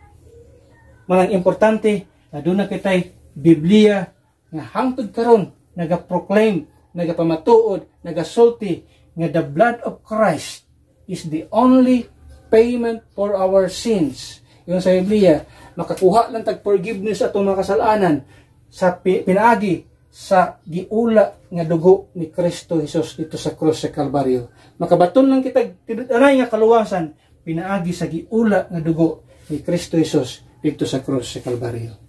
Manang importante, na doon na kitay Biblia nga hangtod karon nagaproclaim, nagapamatuod, nagasulti nga the blood of Christ is the only payment for our sins. Yung sa Biblia, makakuha lang tag forgiveness atong mga kasalanan sa pinaagi sa giula nga dugo ni Kristo Jesus dito sa krus sa Kalbaryo. Makabaton lang kita anay nga kaluwasan pinaagi sa giula nga dugo ni Kristo Jesus dito sa krus sa Kalbaryo.